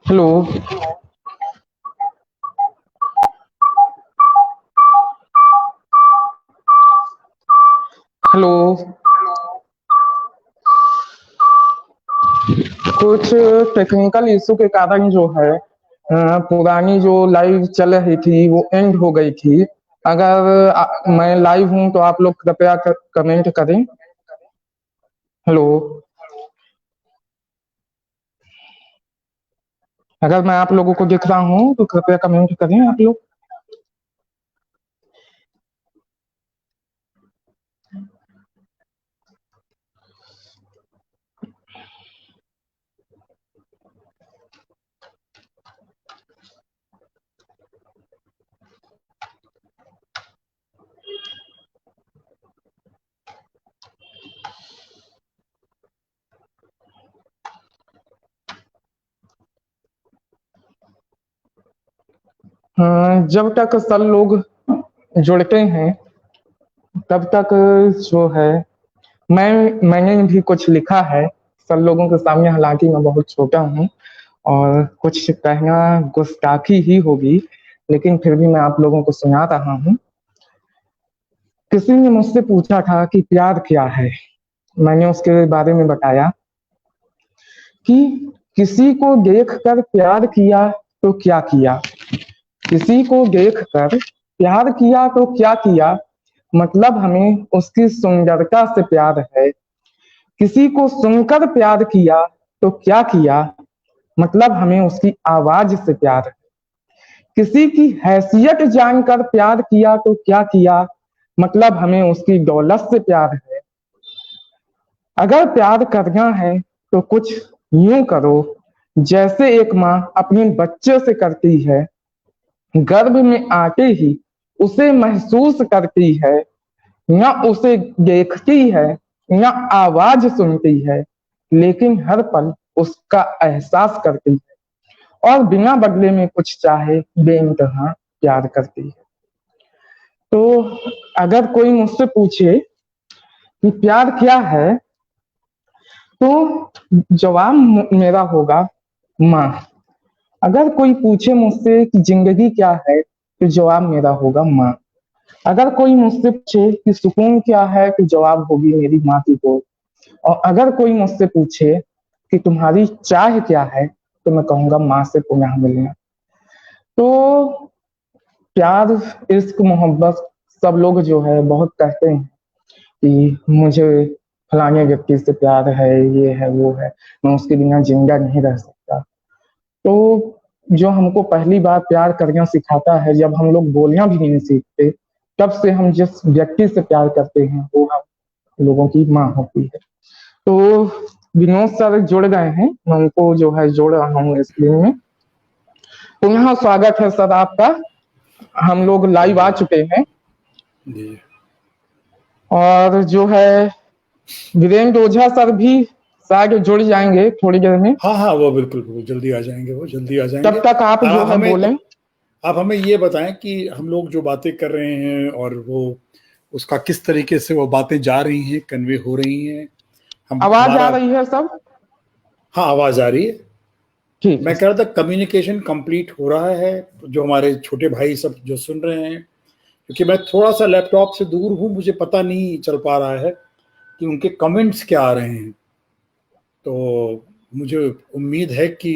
Hello. Hello. कुछ technical issue के कारण जो है पुरानी जो लाइव चल रही थी वो एंड हो गई थी। अगर मैं लाइव हूं तो आप लोग कृपया कमेंट करें। हेलो। अगर मैं आप लोगों को दिख रहा हूं तो कृपया कमेंट करें आप लोग। जब तक सब लोग जुड़ते हैं तब तक जो है मैंने भी कुछ लिखा है सब लोगों के सामने। हालांकि मैं बहुत छोटा हूँ और कुछ कहना गुस्ताखी ही होगी, लेकिन फिर भी मैं आप लोगों को सुना रहा हूँ। किसी ने मुझसे पूछा था कि प्यार क्या है। मैंने उसके बारे में बताया कि किसी को देखकर प्यार किया तो क्या किया, किसी को देखकर प्यार किया तो क्या किया, मतलब हमें उसकी सुंदरता से प्यार है। किसी को सुनकर प्यार किया तो क्या किया, मतलब हमें उसकी आवाज से प्यार है। किसी की हैसियत जानकर प्यार किया तो क्या किया, मतलब हमें उसकी दौलत से प्यार है। अगर प्यार करना है तो कुछ यूं करो जैसे एक माँ अपने बच्चे से करती है। गर्भ में आते ही उसे महसूस करती है, न उसे देखती है न आवाज सुनती है, लेकिन हर पल उसका एहसास करती है और बिना बदले में कुछ चाहे बेइंतहा प्यार करती है। तो अगर कोई मुझसे पूछे कि प्यार क्या है तो जवाब मेरा होगा माँ। अगर कोई पूछे मुझसे कि जिंदगी क्या है तो जवाब मेरा होगा माँ। अगर कोई मुझसे पूछे कि सुकून क्या है तो जवाब होगी मेरी माँ की गोद। और अगर कोई मुझसे पूछे कि तुम्हारी चाह क्या है तो मैं कहूंगा माँ से पुनः मिलना। तो प्यार, इश्क, मोहब्बत सब लोग जो है बहुत कहते हैं कि मुझे फलाने व्यक्ति से प्यार है, ये है वो है, मैं उसके बिना जिंदा नहीं रह सकता। तो जो हमको पहली बार प्यार करना सिखाता है, जब हम लोग बोलना भी नहीं सीखते, तब से हम जिस व्यक्ति से प्यार करते हैं वो हम लोगों की माँ होती है। तो विनोद सर जुड़ गए हैं, मैं उनको जो है जोड़ रहा हूँ स्क्रीन में। तो यहाँ स्वागत है सर आपका। हम लोग लाइव आ चुके हैं जी। और जो है वीरेंद्र ओझा सर भी शायद जुड़ जाएंगे थोड़ी देर में। हाँ हाँ, वो बिल्कुल बिल्कुल जल्दी आ जाएंगे, वो जल्दी आ जाएंगे। तब तक आप और जो है बोलें। आप हमें ये बताएं कि हम लोग जो बातें कर रहे हैं और वो उसका किस तरीके से वो बातें जा रही हैं, कन्वे हो रही हैं। हम आवाज आ हमारा रही है सब? हाँ, आवाज आ रही है। ठीक है। मैं कह रहा था कम्युनिकेशन कंप्लीट हो रहा है, जो हमारे छोटे भाई सब जो सुन रहे हैं। क्योंकि मैं थोड़ा सा लैपटॉप से दूर हूँ, मुझे पता नहीं चल पा रहा है कि उनके कमेंट्स क्या आ रहे हैं। तो मुझे उम्मीद है कि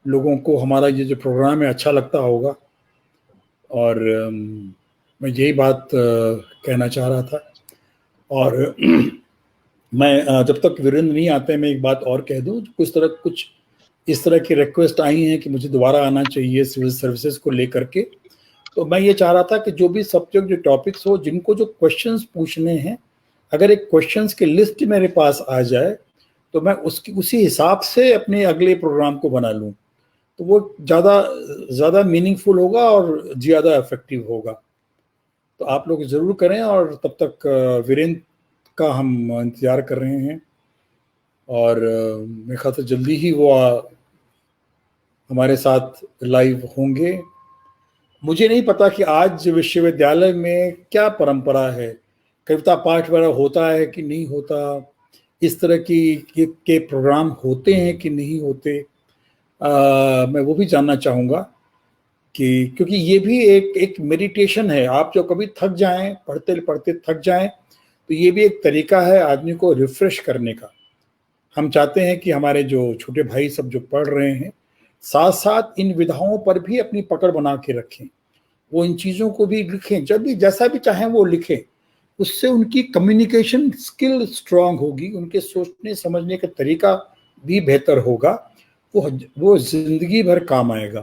लोगों को हमारा ये जो प्रोग्राम है अच्छा लगता होगा। और मैं यही बात कहना चाह रहा था। और मैं जब तक वीरेंद्र नहीं आते मैं एक बात और कह दूं। कुछ इस तरह की रिक्वेस्ट आई हैं कि मुझे दोबारा आना चाहिए सिविल सर्विसेज को लेकर के। तो मैं ये चाह रहा था कि जो भी सब्जेक्ट, जो टॉपिक्स हो, जिनको जो क्वेश्चंस पूछने हैं, अगर एक क्वेश्चंस की लिस्ट मेरे पास आ जाए तो मैं उसी हिसाब से अपने अगले प्रोग्राम को बना लूं, तो वो ज़्यादा ज़्यादा मीनिंगफुल होगा और ज़्यादा इफेक्टिव होगा। तो आप लोग ज़रूर करें। और तब तक वीरेंद्र का हम इंतज़ार कर रहे हैं। और मेरे ख्याल से जल्दी ही वो हमारे साथ लाइव होंगे। मुझे नहीं पता कि आज विश्वविद्यालय में क्या परंपरा है, कविता पाठ वगैरह होता है कि नहीं होता, इस तरह के प्रोग्राम होते हैं कि नहीं होते। मैं वो भी जानना चाहूँगा कि क्योंकि ये भी एक मेडिटेशन है। आप जो कभी थक जाएं, पढ़ते पढ़ते थक जाएं, तो ये भी एक तरीका है आदमी को रिफ्रेश करने का। हम चाहते हैं कि हमारे जो छोटे भाई सब जो पढ़ रहे हैं, साथ साथ इन विधाओं पर भी अपनी पकड़ बना के रखें। वो इन चीज़ों को भी लिखें, जब भी जैसा भी चाहें वो लिखें। उससे उनकी कम्युनिकेशन स्किल स्ट्रांग होगी, उनके सोचने समझने का तरीका भी बेहतर होगा। वो जिंदगी भर काम आएगा,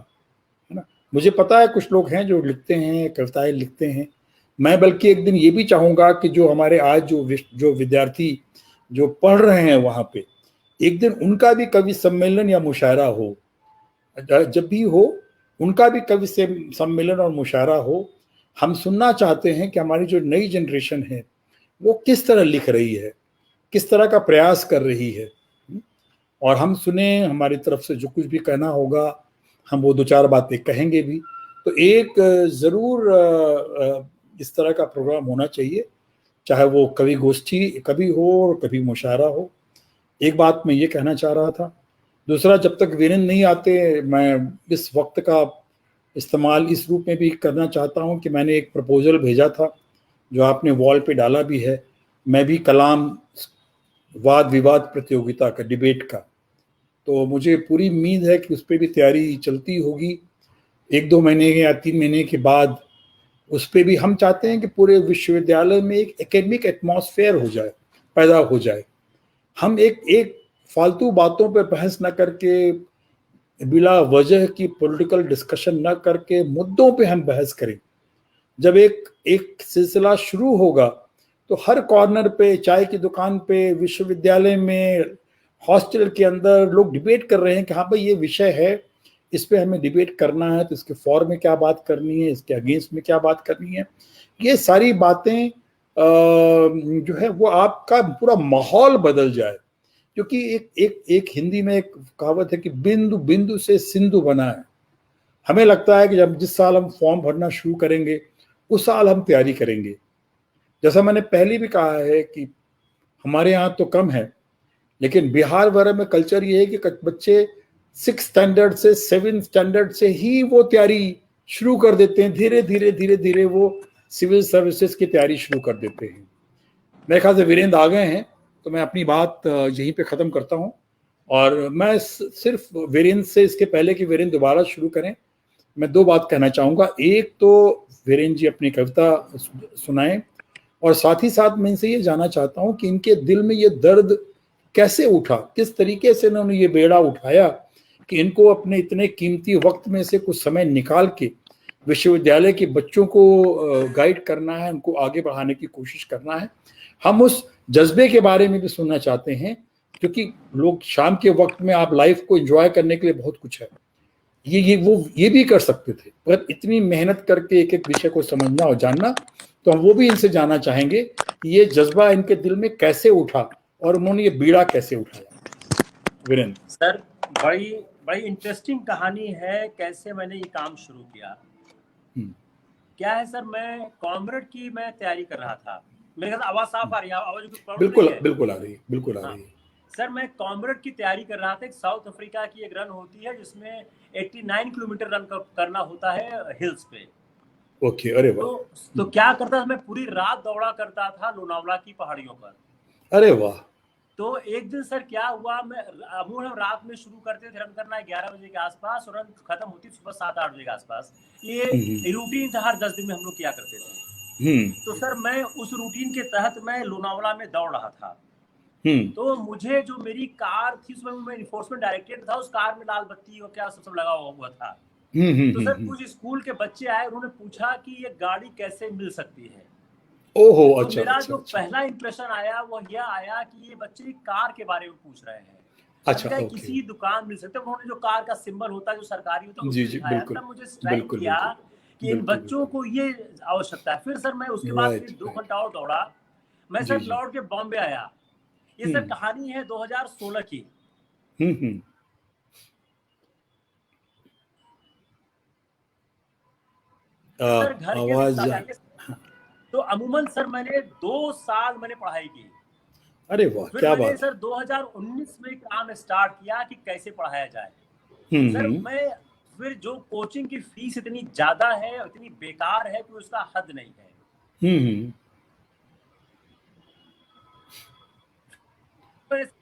है ना। मुझे पता है कुछ लोग हैं जो लिखते हैं, कविताएं लिखते हैं। मैं बल्कि एक दिन ये भी चाहूँगा कि जो हमारे आज जो विद्यार्थी जो पढ़ रहे हैं वहाँ पे, एक दिन उनका भी कवि सम्मेलन या मुशायरा हो। जब भी हो, उनका भी कवि से सम्मेलन और मुशायरा हो। हम सुनना चाहते हैं कि हमारी जो नई जनरेशन है वो किस तरह लिख रही है, किस तरह का प्रयास कर रही है। और हम सुने, हमारी तरफ से जो कुछ भी कहना होगा हम वो दो चार बातें कहेंगे भी। तो एक ज़रूर इस तरह का प्रोग्राम होना चाहिए, चाहे वो कवि गोष्ठी कभी हो और कभी मुशायरा हो। एक बात मैं ये कहना चाह रहा था। दूसरा, जब तक वीरेंद्र नहीं आते, मैं इस वक्त का इस्तेमाल इस रूप में भी करना चाहता हूँ कि मैंने एक प्रपोजल भेजा था जो आपने वॉल पे डाला भी है। मैं भी कलाम वाद विवाद प्रतियोगिता का, डिबेट का, तो मुझे पूरी उम्मीद है कि उस पर भी तैयारी चलती होगी। 1-2 महीने या 3 महीने के बाद उस पर भी हम चाहते हैं कि पूरे विश्वविद्यालय में एक एकेडमिक एटमॉस्फेयर हो जाए, पैदा हो जाए। हम एक फालतू बातों पर बहस न करके, बिला वजह की पॉलिटिकल डिस्कशन न करके, मुद्दों पे हम बहस करें। जब एक सिलसिला शुरू होगा तो हर कॉर्नर पे, चाय की दुकान पे, विश्वविद्यालय में, हॉस्टल के अंदर लोग डिबेट कर रहे हैं कि हाँ भाई ये विषय है, इस पे हमें डिबेट करना है, तो इसके फॉर में क्या बात करनी है, इसके अगेंस्ट में क्या बात करनी है। ये सारी बातें जो है वो आपका पूरा माहौल बदल जाए। क्योंकि एक हिंदी में एक कहावत है कि बिंदु बिंदु से सिंधु बना है। हमें लगता है कि जब जिस साल हम फॉर्म भरना शुरू करेंगे उस साल हम तैयारी करेंगे। जैसा मैंने पहले भी कहा है कि हमारे यहाँ तो कम है, लेकिन बिहार वगैरह में कल्चर ये है कि बच्चे 6 स्टैंडर्ड से 7 स्टैंडर्ड से ही वो तैयारी शुरू कर देते हैं। धीरे धीरे धीरे धीरे वो सिविल सर्विसेज की तैयारी शुरू कर देते हैं। मेरे ख्याल से वीरेंद्र आ गए हैं, तो मैं अपनी बात यहीं पे ख़त्म करता हूँ। और मैं सिर्फ वीरेंद्र से, इसके पहले कि वीरेंद्र दोबारा शुरू करें, मैं 2 बात कहना चाहूँगा। एक तो वीरेंद्र जी अपनी कविता सुनाएं, और साथ ही साथ मैं इनसे ये जानना चाहता हूँ कि इनके दिल में ये दर्द कैसे उठा, किस तरीके से इन्होंने ये बेड़ा उठाया कि इनको अपने इतने कीमती वक्त में से कुछ समय निकाल के विश्वविद्यालय के बच्चों को गाइड करना है, उनको आगे बढ़ाने की कोशिश करना है। हम उस जज्बे के बारे में भी सुनना चाहते हैं, क्योंकि लोग शाम के वक्त में, आप लाइफ को एंजॉय करने के लिए बहुत कुछ है, ये भी कर सकते थे, पर इतनी मेहनत करके एक एक विषय को समझना और जानना, तो हम वो भी इनसे जानना चाहेंगे कि ये जज्बा इनके दिल में कैसे उठा और उन्होंने ये बीड़ा कैसे उठाया। वीरेंद्र सर, बड़ी बड़ी इंटरेस्टिंग कहानी है कैसे मैंने ये काम शुरू किया। क्या है सर, मैं कॉमरेड की मैं तैयारी कर रहा था। मेरे ख्याल आवाज साफ आ रही है? आवाज बिल्कुल आ रही है, बिल्कुल आ रही है। सर, मैं कॉमरेड की तैयारी कर रहा था। एक साउथ अफ्रीका की एक रन होती है जिसमें 89 किलोमीटर रन करना होता है हिल्स पे। ओके, अरे वाह। तो क्या करता था, मैं पूरी रात दौड़ा करता था लोनावला की पहाड़ियों पर। अरे वाह। तो एक दिन सर क्या हुआ, हम रात में शुरू करते थे रन करना 11 बजे के आसपास, और रन खत्म होती सुबह 7-8 बजे के आसपास। ये रूटीन था, हर 10 दिन में हम लोग किया करते थे। तो सर मैं उस रूटीन के तहत मैं लोनावला में दौड़ रहा था। तो मुझे जो मेरी कार थी उसमें मैं इन्फोर्समेंट डायरेक्टरेट था, उस कार में लाल बत्ती और क्या सब लगा हुआ था। तो सर कुछ स्कूल के बच्चे आए, उन्होंने पूछा कि ये गाड़ी कैसे मिल सकती है। ओहो, तो अच्छा, मेरा अच्छा, जो अच्छा। पहला इंप्रेशन आया वो यह आया कि ये बच्चे कार के बारे में पूछ रहे हैं। अच्छा, किसी दुकान मिल सकते। उन्होंने जो कार का सिंबल होता है, जो सरकारी होता है, जी जी, बिल्कुल, तब मुझे स्ट्राइक किया कि इन बच्चों को ये आवश्यकता है। फिर सर मैं उसके बाद 2 घंटा और दौड़ा। मैं सर लौट के बॉम्बे आया। ये सर कहानी है 2016 की। सर घर के तो अमूमन सर मैंने 2 साल मैंने पढ़ाई की। अरे वाह, क्या बात। सर 2019 में काम स्टार्ट किया कि कैसे पढ़ाया जाए। सर मैं फिर जो कोचिंग की फीस इतनी ज्यादा है, इतनी बेकार है कि उसका हद नहीं है।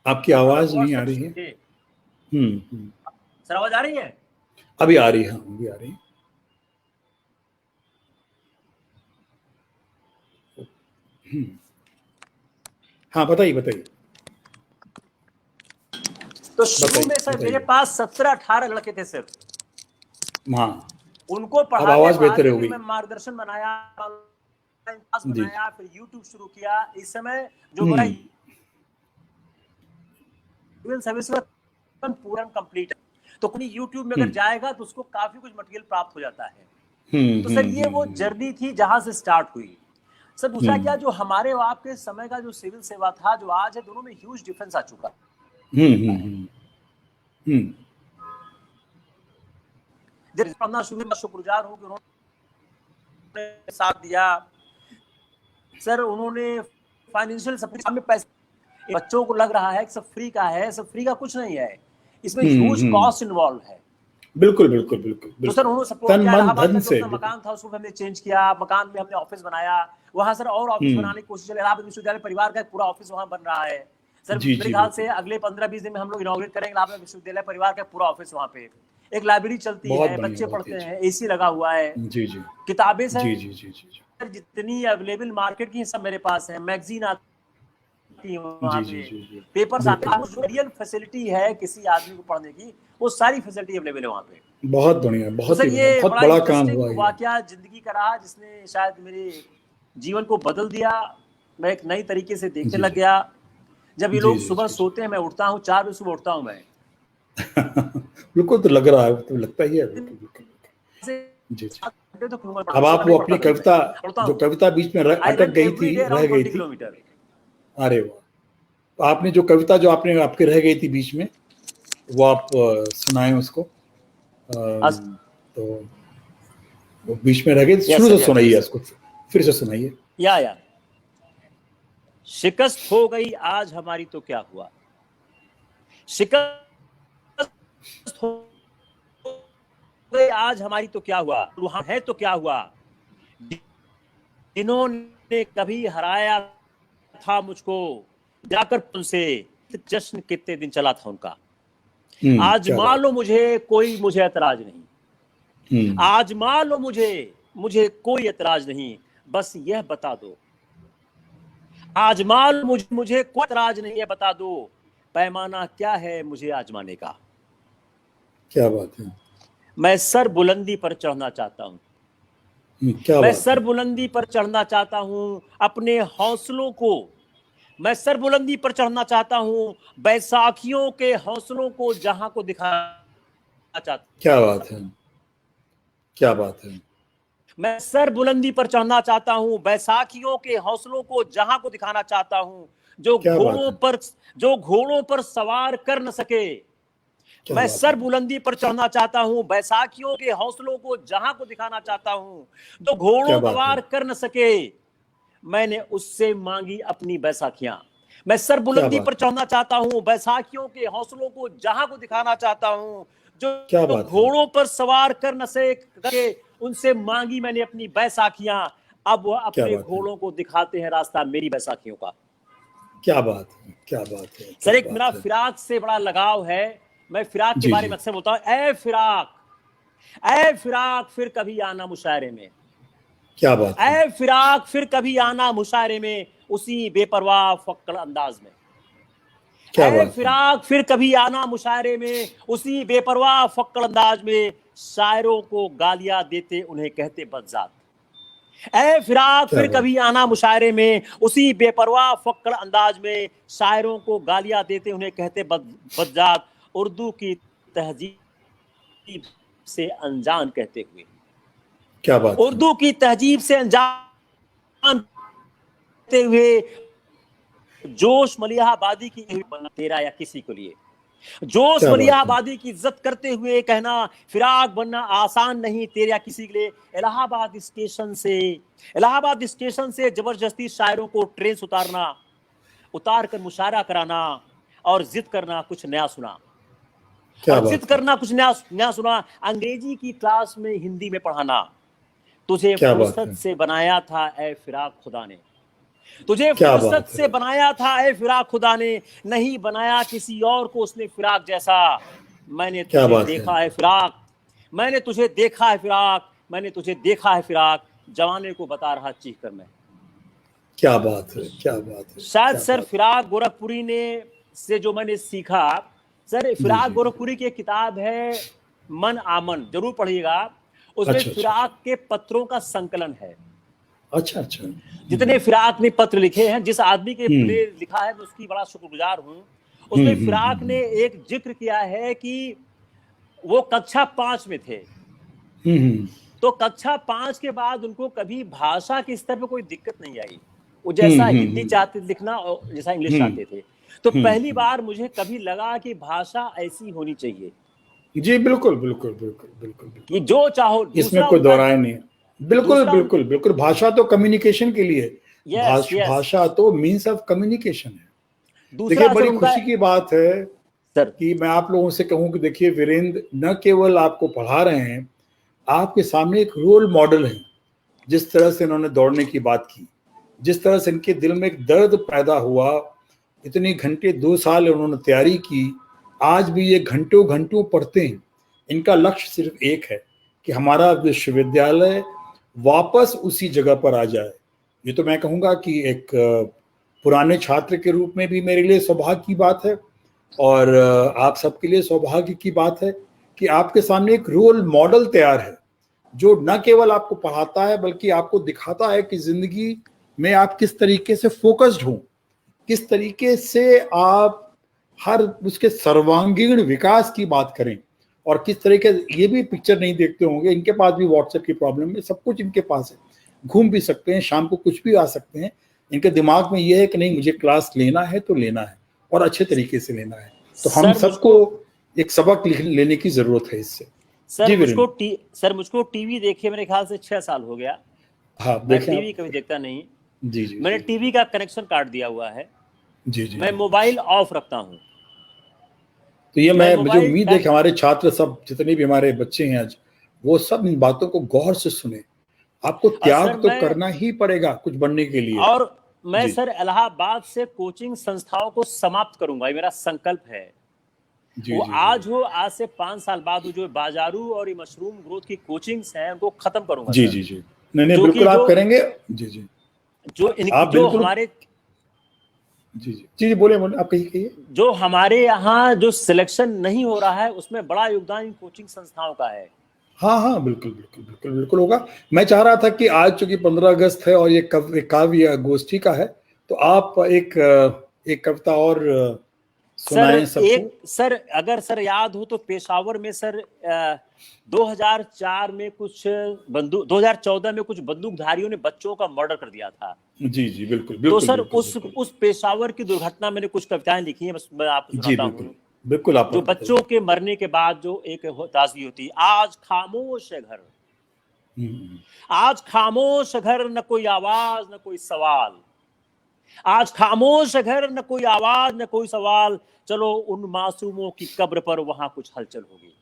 आपकी आवाज नहीं आ रही है। सर आवाज आ रही है? अभी आ रही है, अभी आ रही है। हाँ बताइए बताइए। तो शुरू में सर मेरे पास 17-18 लड़के थे सिर्फ। हाँ, उनको पढ़ाने मैं मार्गदर्शन बनाया, क्लास बनाया, फिर YouTube शुरू किया। इस समय जो मेरा सिविल सर्विस का पूरा कंप्लीट है, तो कोई YouTube में अगर जाएगा तो उसको काफी कुछ मटेरियल प्राप्त हो जाता है। तो सर ये वो जर्नी थी जहां से स्टार्ट हुई। सर दूसरा क्या, जो हमारे और आपके समय का जो सिविल सेवा था, जो आज है, दोनों में ह्यूज डिफरेंस आ चुका शुक्रगुजार हूं कि उन्होंने साथ दिया। सर उन्होंने फाइनेंशियल सपोर्ट में पैसे, बच्चों को लग रहा है कि सब फ्री का है, सब फ्री का कुछ नहीं है, इसमें ह्यूज कॉस्ट इन्वॉल्व है। बिल्कुल बिल्कुल बिल्कुल। तो सर उन्होंने सपोर्ट किया। इलाहाबाद में जो मकान था उसको हमने चेंज किया, मकान में हमने ऑफिस बनाया, वहां सर और ऑफिस बनाने की कोशिश चली। इलाहाबाद विश्वविद्यालय परिवार का एक पूरा ऑफिस वहां बन रहा है। सर मेरे ख्याल से अगले 15-20 दिन में हम लोग इनॉग्रेट करेंगे इलाहाबाद विश्वविद्यालय परिवार का पूरा ऑफिस वहां पे। एक लाइब्रेरी चलती है, बच्चे पढ़ते हैं, एसी लगा हुआ है, किताबें सर जितनी अवेलेबल मार्केट की सब मेरे पास है, मैगजीन आती है वहाँ पे, पेपर्स आते हैं, जो रियल फैसिलिटी है किसी आदमी को पढ़ने की, वो सारी फैसिलिटी अवेलेबल है वहाँ पे। बहुत बढ़िया, बहुत सर ये बहुत बड़ा काम हुआ है। वाकया जिंदगी का रहा जिसने शायद मेरे जीवन को बदल दिया। मैं एक नई तरीके से देखने लग गया। जब ये लोग सुबह सोते हैं, मैं उठता हूँ 4 बजे सुबह उठता हूँ मैं। बिल्कुल, तो लग रहा है, तो लगता ही है। जी। अब आप वो अपनी कविता, जो कविता बीच में अटक गई थी, रह गई थी, अरे वाह, आपने जो कविता जो आपने आपके रह गई थी बीच में, वो आप सुनाएं उसको। तो वो बीच में रह गई, शुरू से सुनाइए उसको, फिर से सुनाइए। या शिकस्त हो गई आज हमारी तो क्या हुआ, शिकस्त हो गई आज हमारी तो क्या हुआ, वहां है तो क्या हुआ, जिन्होंने कभी हराया था मुझको जाकर तुमसे, जश्न कितने दिन चला था उनका। आज मान लो मुझे कोई, मुझे ऐतराज नहीं, आज मान लो मुझे कोई ऐतराज नहीं, बस यह बता दो, आज मान लो मुझे कोई ऐतराज नहीं है, बता दो पैमाना क्या है मुझे आजमाने का। क्या बात है। मैं सर बुलंदी पर चढ़ना चाहता हूँ, मैं सर बुलंदी पर चढ़ना चाहता हूँ अपने हौसलों को, मैं सर बुलंदी पर चढ़ना चाहता हूँ बैसाखियों के हौसलों को जहां को दिखाना चाहता हूँ। क्या बात है, क्या बात है। मैं सर बुलंदी पर चढ़ना चाहता हूँ बैसाखियों के हौसलों को जहां को दिखाना चाहता हूँ, जो घोड़ों पर सवार कर न सके। मैं सर बुलंदी पर चढ़ना चाहता हूँ बैसाखियों के हौसलों को जहां को दिखाना चाहता हूँ, जो घोड़ों पर सवार कर न सके। मैंने उससे मांगी अपनी बैसाखियां। मैं सर बुलंदी पर चढ़ना चाहता हूँ बैसाखियों के हौसलों को जहां को दिखाना चाहता हूँ, जो घोड़ों पर सवार कर न सके। उनसे मांगी मैंने अपनी बैसाखियां, अब वो अपने घोड़ों को दिखाते हैं रास्ता मेरी बैसाखियों का। क्या बात है, क्या बात है। सर एक मेरा फिराक से बड़ा लगाव है, मैं फिराक के बारे में अक्सर बोलता हूँ, ऐ फिराक फिर कभी आना मुशायरे में। क्या बात है। ऐ फिराक फिर कभी आना मुशायरे में, उसी बेपरवाह फक्कड़ अंदाज में। ऐ फिराक फिर कभी आना मुशायरे में, उसी बेपरवाह फक्कड़ अंदाज में, शायरों को गालियां देते उन्हें कहते बदजात। ऐ फिराक फिर कभी आना मुशायरे में, उसी बेपरवाह फक्कड़ अंदाज में, शायरों को गालियां देते उन्हें कहते बदजात। उर्दू की तहजीब से अनजान कहते हुए, क्या बात, उर्दू की तहजीब से अनजान कहते हुए, जोश मलिहाबादी की तेरा या किसी को लिए, जोश मलिहाबादी की इज्जत करते हुए कहना फिराक बनना आसान नहीं तेरे या किसी के लिए। इलाहाबाद स्टेशन से जबरदस्ती शायरों को ट्रेन से उतार कर मुशायरा कराना और जिद करना कुछ नया सुना। क्या और बात जिद है, करना, कुछ नया नया सुना, अंग्रेजी की क्लास में हिंदी में पढ़ाना। तुझे क्या बात फुर्सत है, से बनाया था ए फिराक खुदा ने, तुझे क्या फुर्सत बात से है, बनाया था ए फिराक खुदा ने, नहीं बनाया किसी और को उसने फिराक जैसा। मैंने क्या तुझे बात है, देखा है फिराक, मैंने तुझे देखा है फिराक, मैंने तुझे देखा है फिराक, जवाने को बता रहा चीख कर मैं। क्या बात है, क्या बात है, शायद क्या सर बात फिराक गोरखपुरी ने से जो मैंने सीखा, सर है। जी फिराक जी, गोरखपुरी की एक किताब है मन आमन, जरूर पढ़िएगा। उसमें अच्छा अच्छा, फिराक के पत्रों का संकलन है, अच्छा अच्छा, जितने फिराक ने पत्र लिखे हैं, जिस आदमी के हम्म लिए लिखा है मैं उसकी बड़ा शुक्रगुजार हूं। उसमें फिराक ने हम्म, एक जिक्र किया है कि वो कक्षा 5 में थे, हम्म तो कक्षा 5 के बाद उनको कभी भाषा के स्तर पे कोई दिक्कत नहीं आई। वो जैसा हिंदी हम्म चाहते लिखना और जैसा इंग्लिश हम्म चाहते थे। तो पहली हम्म, बार मुझे कभी लगा कि भाषा ऐसी होनी चाहिए जी बिल्कुल बिल्कुल बिल्कुल बिल्कुल कि बिल्कुल, जो चाहो। इसमें कोई दो राय नहीं है। बिल्कुल दूसरा उनका, बिल्कुल बिल्कुल, भाषा तो कम्युनिकेशन के लिए, यस यस, भाषा तो मीन्स ऑफ कम्युनिकेशन है। देखिए दूसरा सर बड़ी उनका, खुशी की बात है सर कि मैं आप लोगों से कहूं कि देखिए वीरेंद्र न केवल आपको पढ़ा रहे हैं, आपके सामने एक रोल मॉडल है। जिस तरह से इन्होंने दौड़ने की बात की, जिस तरह से इनके दिल में एक दर्द पैदा हुआ, इतने घंटे 2 साल उन्होंने तैयारी की, आज भी ये घंटों घंटों पढ़ते हैं। इनका लक्ष्य सिर्फ एक है कि हमारा विश्वविद्यालय वापस उसी जगह पर आ जाए। ये तो मैं कहूँगा कि एक पुराने छात्र के रूप में भी मेरे लिए सौभाग्य की बात है, और आप सबके लिए सौभाग्य की बात है कि आपके सामने एक रोल मॉडल तैयार है, जो न केवल आपको पढ़ाता है बल्कि आपको दिखाता है कि जिंदगी में आप किस तरीके से फोकस्ड हो, किस तरीके से आप हर उसके सर्वांगीण विकास की बात करें, और किस तरीके ये भी पिक्चर नहीं देखते होंगे, इनके पास भी व्हाट्सएप की प्रॉब्लम है, सब कुछ इनके पास है, घूम भी सकते हैं, शाम को कुछ भी आ सकते हैं। इनके दिमाग में ये है कि नहीं मुझे क्लास लेना है तो लेना है, और अच्छे तरीके से लेना है। तो हम सर सबको मुझको, एक सबक लेने की जरूरत है इससे। सर जी मुझको वीरेंद्र, सर मुझको टीवी देखे मेरे ख्याल से 6 साल हो गया। हाँ मैं देखें टीवी आप, कभी देखता नहीं, जी जी मैंने जी टीवी का कनेक्शन काट दिया हुआ है। जी जी मैं जी। मोबाइल ऑफ रखता हूँ। तो ये मैं मैं मुझे मोबाइल उम्मीद है कि हमारे छात्र सब जितने भी हमारे बच्चे हैं आज, वो सब इन बातों को गौर से सुने। आपको और सर त्याग तो मैं, करना ही पड़ेगा कुछ बनने के लिए। और मैं जी सर इलाहाबाद से कोचिंग संस्थाओं को समाप्त करूंगा, ये मेरा संकल्प है। जी वो जी जी आज हो, आज से 5 साल बाद हो, जो बाजारू और ये मशरूम ग्रोथ की कोचिंग्स हैं उनको खत्म करूंगा जी सर। जी जी, नहीं नहीं जो कि बिल्कुल आप करेंगे। जी जी, आप जो बिल्कुल, हमारे, जी जी जी जी, बोले बोले, आप कहिए कहिए। जो हमारे यहाँ जो सिलेक्शन नहीं हो रहा है उसमें बड़ा योगदान इन कोचिंग संस्थाओं का है। हाँ हाँ बिल्कुल बिल्कुल बिल्कुल बिल्कुल होगा। मैं चाह रहा था कि आज चूंकि 15 अगस्त है और ये काव्य गोष्ठी का है, तो आप एक कविता और सर सुनाएं सबको। एक, सर अगर सर याद हो तो पेशावर में सर 2004 में कुछ 2014 में कुछ बंदूकधारियों ने बच्चों का मर्डर कर दिया था। जी जी बिल्कुल तो बिल्कुल सर बिल्कुल उस बिल्कुल, उस पेशावर की दुर्घटना मैंने कुछ कविताएं लिखी हैं, बस मैं आपको जी सुनाता बिल्कुल हूँ। बिल्कुल, आप जो पढ़ते बच्चों जाइए। के मरने के बाद जो एक ताजगी होती है, आज खामोश है घर, हम्म, आज खामोश घर, न कोई आवाज न कोई सवाल, आज खामोश घर, न कोई आवाज न कोई सवाल, चलो उन मासूमों की कब्र पर वहां कुछ हलचल होगी।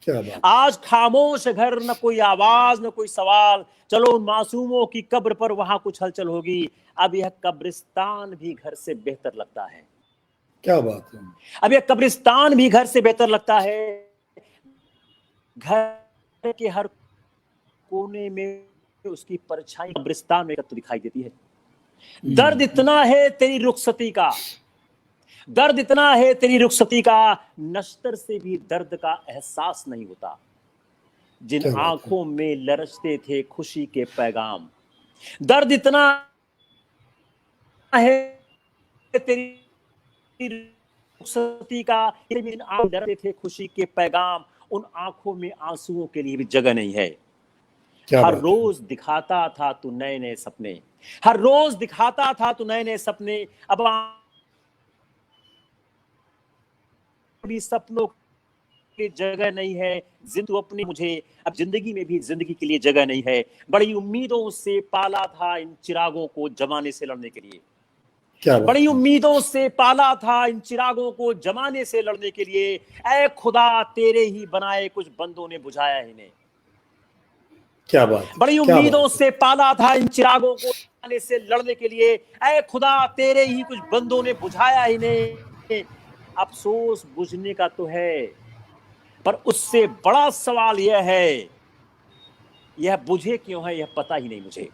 क्या बात, आज खामोश घर, न कोई आवाज न कोई सवाल, चलो उन मासूमों की कब्र पर वहां कुछ हलचल होगी। अब यह कब्रिस्तान भी घर से बेहतर लगता है, क्या बात है, अब यह कब्रिस्तान भी घर से बेहतर लगता है। घर के हर कोने में उसकी परछाई कब्रिस्तान में तो दिखाई देती है। दर्द इतना है तेरी रुखसती का, दर्द इतना है तेरी रुखसती का, नश्तर से भी दर्द का एहसास नहीं होता। जिन क्या बात है, आंखों में लरजते थे खुशी के पैगाम, दर्द इतना है तेरी रुखसती का, जिन आंखों में लरजते थे खुशी के पैगाम, उन आंखों में आंसुओं के लिए भी जगह नहीं है। क्या हर बात है, रोज दिखाता था तू नए नए सपने, हर रोज दिखाता था तू नए नए सपने, अब भी सपनों की जगह नहीं है। तू अपनी मुझे, अब जिंदगी में भी जिंदगी के लिए जगह नहीं है। बड़ी उम्मीदों से पाला था इन चिरागों को जमाने से लड़ने के लिए, क्या बात बड़ी उम्मीदों से पाला था इन चिरागों को जमाने से लड़ने के लिए, ऐ खुदा तेरे ही बनाए कुछ बंदों ने बुझाया इन्हें। क्या बात बड़ी क्या उम्मीदों बात से पाला था इन चिरागों को जमाने से लड़ने के लिए, ऐ खुदा तेरे ही कुछ बंदों ने बुझाया इन्हें। अफसोस बुझने का तो है, पर उससे बड़ा सवाल यह है, यह बुझे क्यों है यह पता ही नहीं मुझे।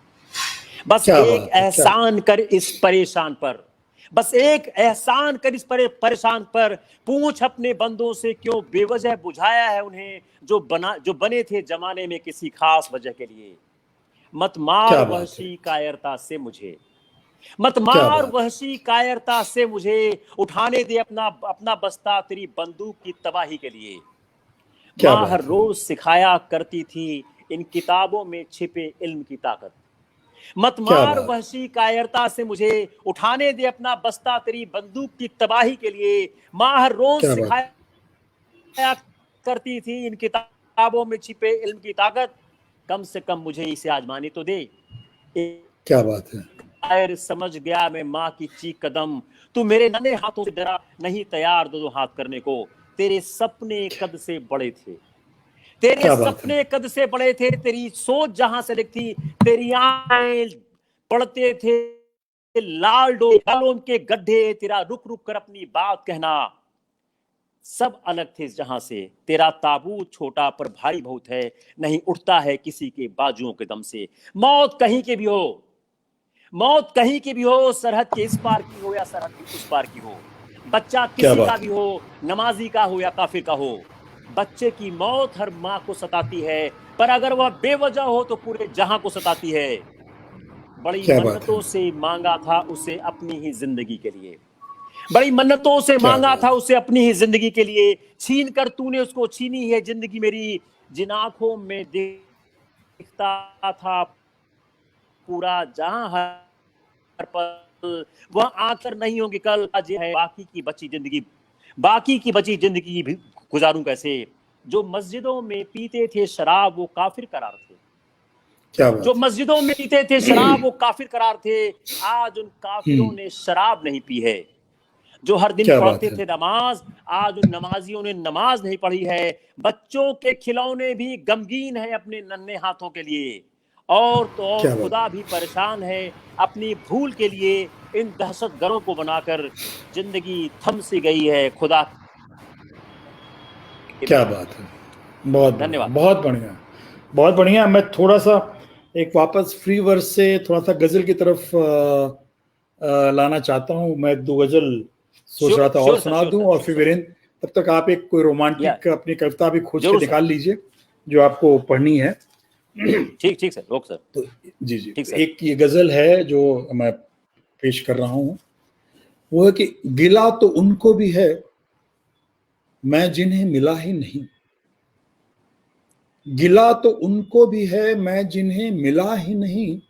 बस क्या एक बात है, क्या एहसान कर इस परेशान पर, बस एक एहसान कर इस परेशान पर, पूछ अपने बंदों से क्यों बेवजह बुझाया है उन्हें जो बने थे जमाने में किसी खास वजह के लिए। मत मार क्या बात है, वहशी कायरता से मुझे, मत क्या मार बात वहशी कायरता से मुझे, उठाने दे अपना अपना बस्ता तेरी बंदूक की तबाही के लिए। क्या माँ हर बात है, रोज सिखाया करती थी इन किताबों में छिपे इल्म की ताकत। मत क्या मार बात, वहशी कायरता से मुझे, उठाने दे अपना बस्ता तेरी बंदूक की तबाही के लिए। माँ हर रोज क्या बात, सिखाया करती थी इन किताबों में छिपे इल्म की ताकत। कम से कम मुझे इसे आजमाने तो दे। क्या बात है, शायर समझ गया मैं माँ की चीख कदम, तू मेरे नन्हे हाथों से डरा नहीं तैयार दो हाथ करने को। तेरे सपने कद से बड़े थे, तेरे क्या बात है, सपने कद से बड़े थे, तेरी सोच जहां से दिखती, तेरी आंखें पड़ते थे लाल डोलों के गड्ढे, तेरा रुक रुक कर अपनी बात कहना। सब अलग थे जहां से, तेरा ताबूत छोटा पर भारी बहुत है, नहीं उठता है किसी के बाजुओं के दम से। मौत कहीं के भी हो, मौत कहीं की भी हो, सरहद के इस पार की हो या सरहद के उस पार की हो, बच्चा क्या किसी का बात भी है, हो, नमाजी का हो या काफिर का हो। बच्चे की मौत हर माँ को सताती है, पर अगर वह बेवजह हो तो पूरे जहां को सताती है। बड़ी क्या बात है, मन्नतों से मांगा था उसे अपनी ही जिंदगी के लिए, बड़ी मन्नतों से क्या मांगा था बात, उसे अपनी ही जिंदगी के लिए। छीन कर तूने उसको छीनी है जिंदगी मेरी, जिन आंखों में दिखता था पूरा जहां हर पल, वह आकर नहीं होंगे कल। आज है बाकी की बची जिंदगी, बाकी की बची जिंदगी भी गुजारूं कैसे। जो मस्जिदों में पीते थे शराब वो काफिर करार थे, क्या जो बात है, मस्जिदों में पीते थे शराब वो काफिर करार थे। आज उन काफिरों हम्म, ने शराब नहीं पी है। जो हर दिन क्या बात पढ़ते है, थे नमाज, आज उन नमाजियों ने नमाज नहीं पढ़ी है। बच्चों के खिलौने भी गमगीन है अपने नन्हे हाथों के लिए, और तो और क्या बात, खुदा भी परेशान है अपनी भूल के लिए। इन दहशतगरों को बनाकर जिंदगी थम सी गई है खुदा के क्या बिना। बात है, बहुत बढ़िया, धन्यवाद। बहुत बढ़िया, बहुत बढ़िया। मैं थोड़ा सा एक वापस फ्री वर्स से थोड़ा सा गजल की तरफ लाना चाहता हूँ। मैं दो गजल सोच रहा श्योर था और श्योर सर, सुना श्योर दूं, सर, और श्योर फिर सर। वीरेंद्र तब तक आप एक कोई या रोमांटिक अपनी कविता भी खोज के जरूर सर। निकाल लीजिए जो आपको पढ़नी है। ठीक ठीक सर, ओके सर। तो जी जी, ठीक तो सर। एक ये गजल है जो मैं पेश कर रहा हूँ, वो है कि गिला तो उनको भी है मैं जिन्हें मिला ही नहीं, गिला तो उनको भी है मैं जिन्हें मिला ही नहीं,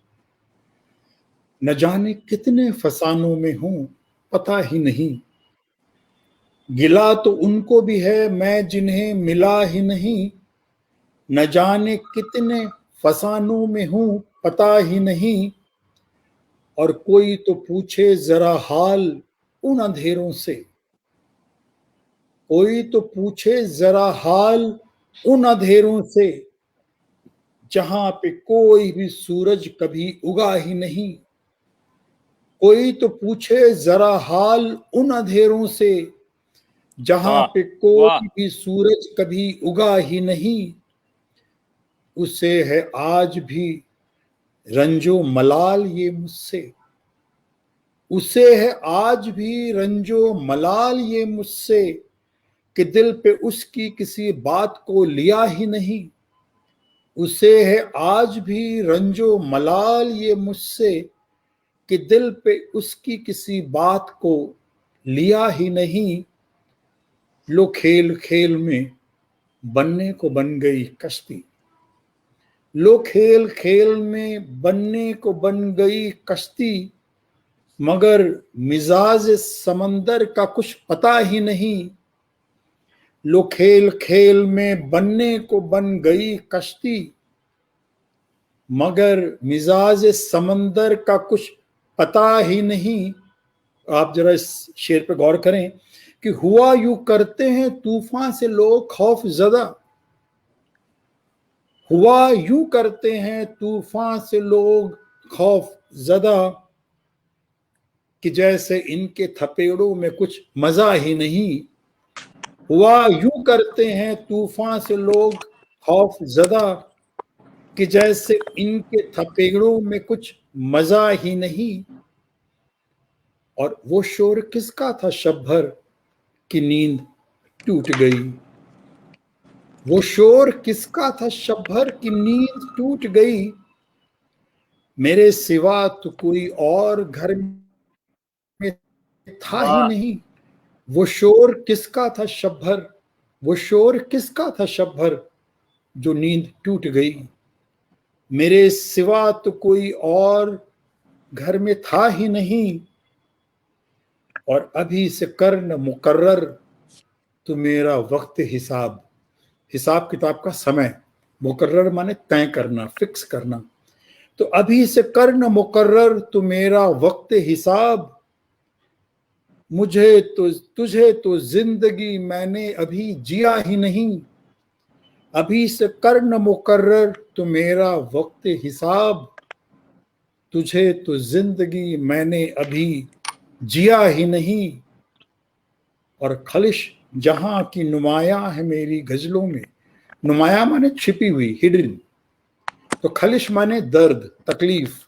न जाने कितने फसानों में हूं पता ही नहीं, गिला तो उनको भी है मैं जिन्हें मिला ही नहीं, न जाने कितने फसानों में हूं पता ही नहीं, और कोई तो पूछे जरा हाल उन अंधेरों से, कोई तो पूछे जरा हाल उन अंधेरों से, जहां पे कोई भी सूरज कभी उगा ही नहीं, कोई तो पूछे जरा हाल उन अंधेरों से, जहां वाह पे वाह। कोई भी सूरज कभी उगा ही नहीं, उसे है आज भी रंजो मलाल ये मुझसे, उसे है आज भी रंजो मलाल ये मुझसे, कि दिल पे उसकी किसी बात को लिया ही नहीं, उसे है आज भी रंजो मलाल ये मुझसे, कि दिल पे उसकी किसी बात को लिया ही नहीं, लो खेल खेल में बनने को बन गई कश्ती, लो खेल खेल में बनने को बन गई कश्ती, मगर मिजाज समंदर का कुछ पता ही नहीं, लो खेल खेल में बनने को बन गई कश्ती, मगर मिजाज समंदर का कुछ पता ही नहीं, आप जरा इस शेर पे गौर करें कि हुआ यूं करते हैं तूफान से लोग खौफ ज़दा, हुआ यूं करते हैं तूफान से लोग खौफ ज़दा, कि जैसे इनके थपेड़ों में कुछ मजा ही नहीं। हुआ यूं करते हैं तूफान से लोग खौफ ज़दा, कि जैसे इनके थपेड़ों में कुछ मजा ही नहीं। और वो शोर किसका था शब भर कि नींद टूट गई, वो शोर किसका था शब भर की नींद टूट गई। मेरे सिवा तो कोई और घर में था ही नहीं। वो शोर किसका था शब भर, वो शोर किसका था शब भर जो नींद टूट गई। मेरे सिवा तो कोई और घर में था ही नहीं। और अभी से करन मुकर्रर तो मेरा वक्त हिसाब, हिसाब किताब का समय, मुकर्रर माने तय करना, फिक्स करना। तो अभी से करन मुकर्रर तो मेरा वक्त हिसाब, मुझे तो तुझे तो जिंदगी मैंने अभी जिया ही नहीं। अभी से करन मुकर्रर तो मेरा वक्त हिसाब, तुझे तो जिंदगी मैंने अभी जिया ही नहीं। और खलिश जहां की नुमायां है मेरी गजलों में, नुमायां माने छिपी हुई, हिडन। तो खलिश माने दर्द, तकलीफ,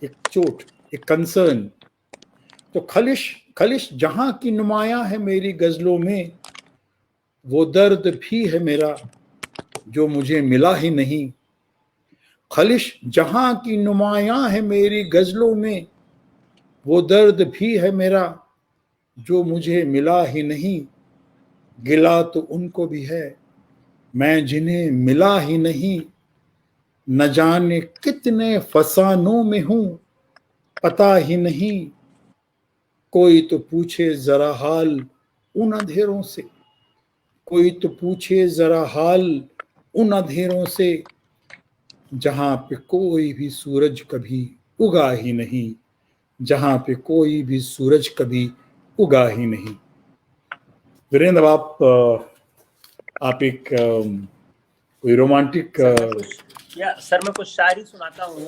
एक चोट, एक कंसर्न। तो खलिश खलिश जहां की नुमायां है मेरी गजलों में, वो दर्द भी है मेरा जो मुझे मिला ही नहीं। खलिश जहां की नुमायां है मेरी गजलों में, वो दर्द भी है मेरा जो मुझे मिला ही नहीं। गिला तो उनको भी है मैं जिन्हें मिला ही नहीं। न जाने कितने फसानों में हूं पता ही नहीं। कोई तो पूछे जरा हाल उन अंधेरों से, कोई तो पूछे जरा हाल उन अंधेरों से, जहां पे कोई भी सूरज कभी उगा ही नहीं, जहां पे कोई भी सूरज कभी उगा ही नहीं। वीरेंद्र, आप एक कोई रोमांटिक सर मैं कुछ शायरी सुनाता हूँ,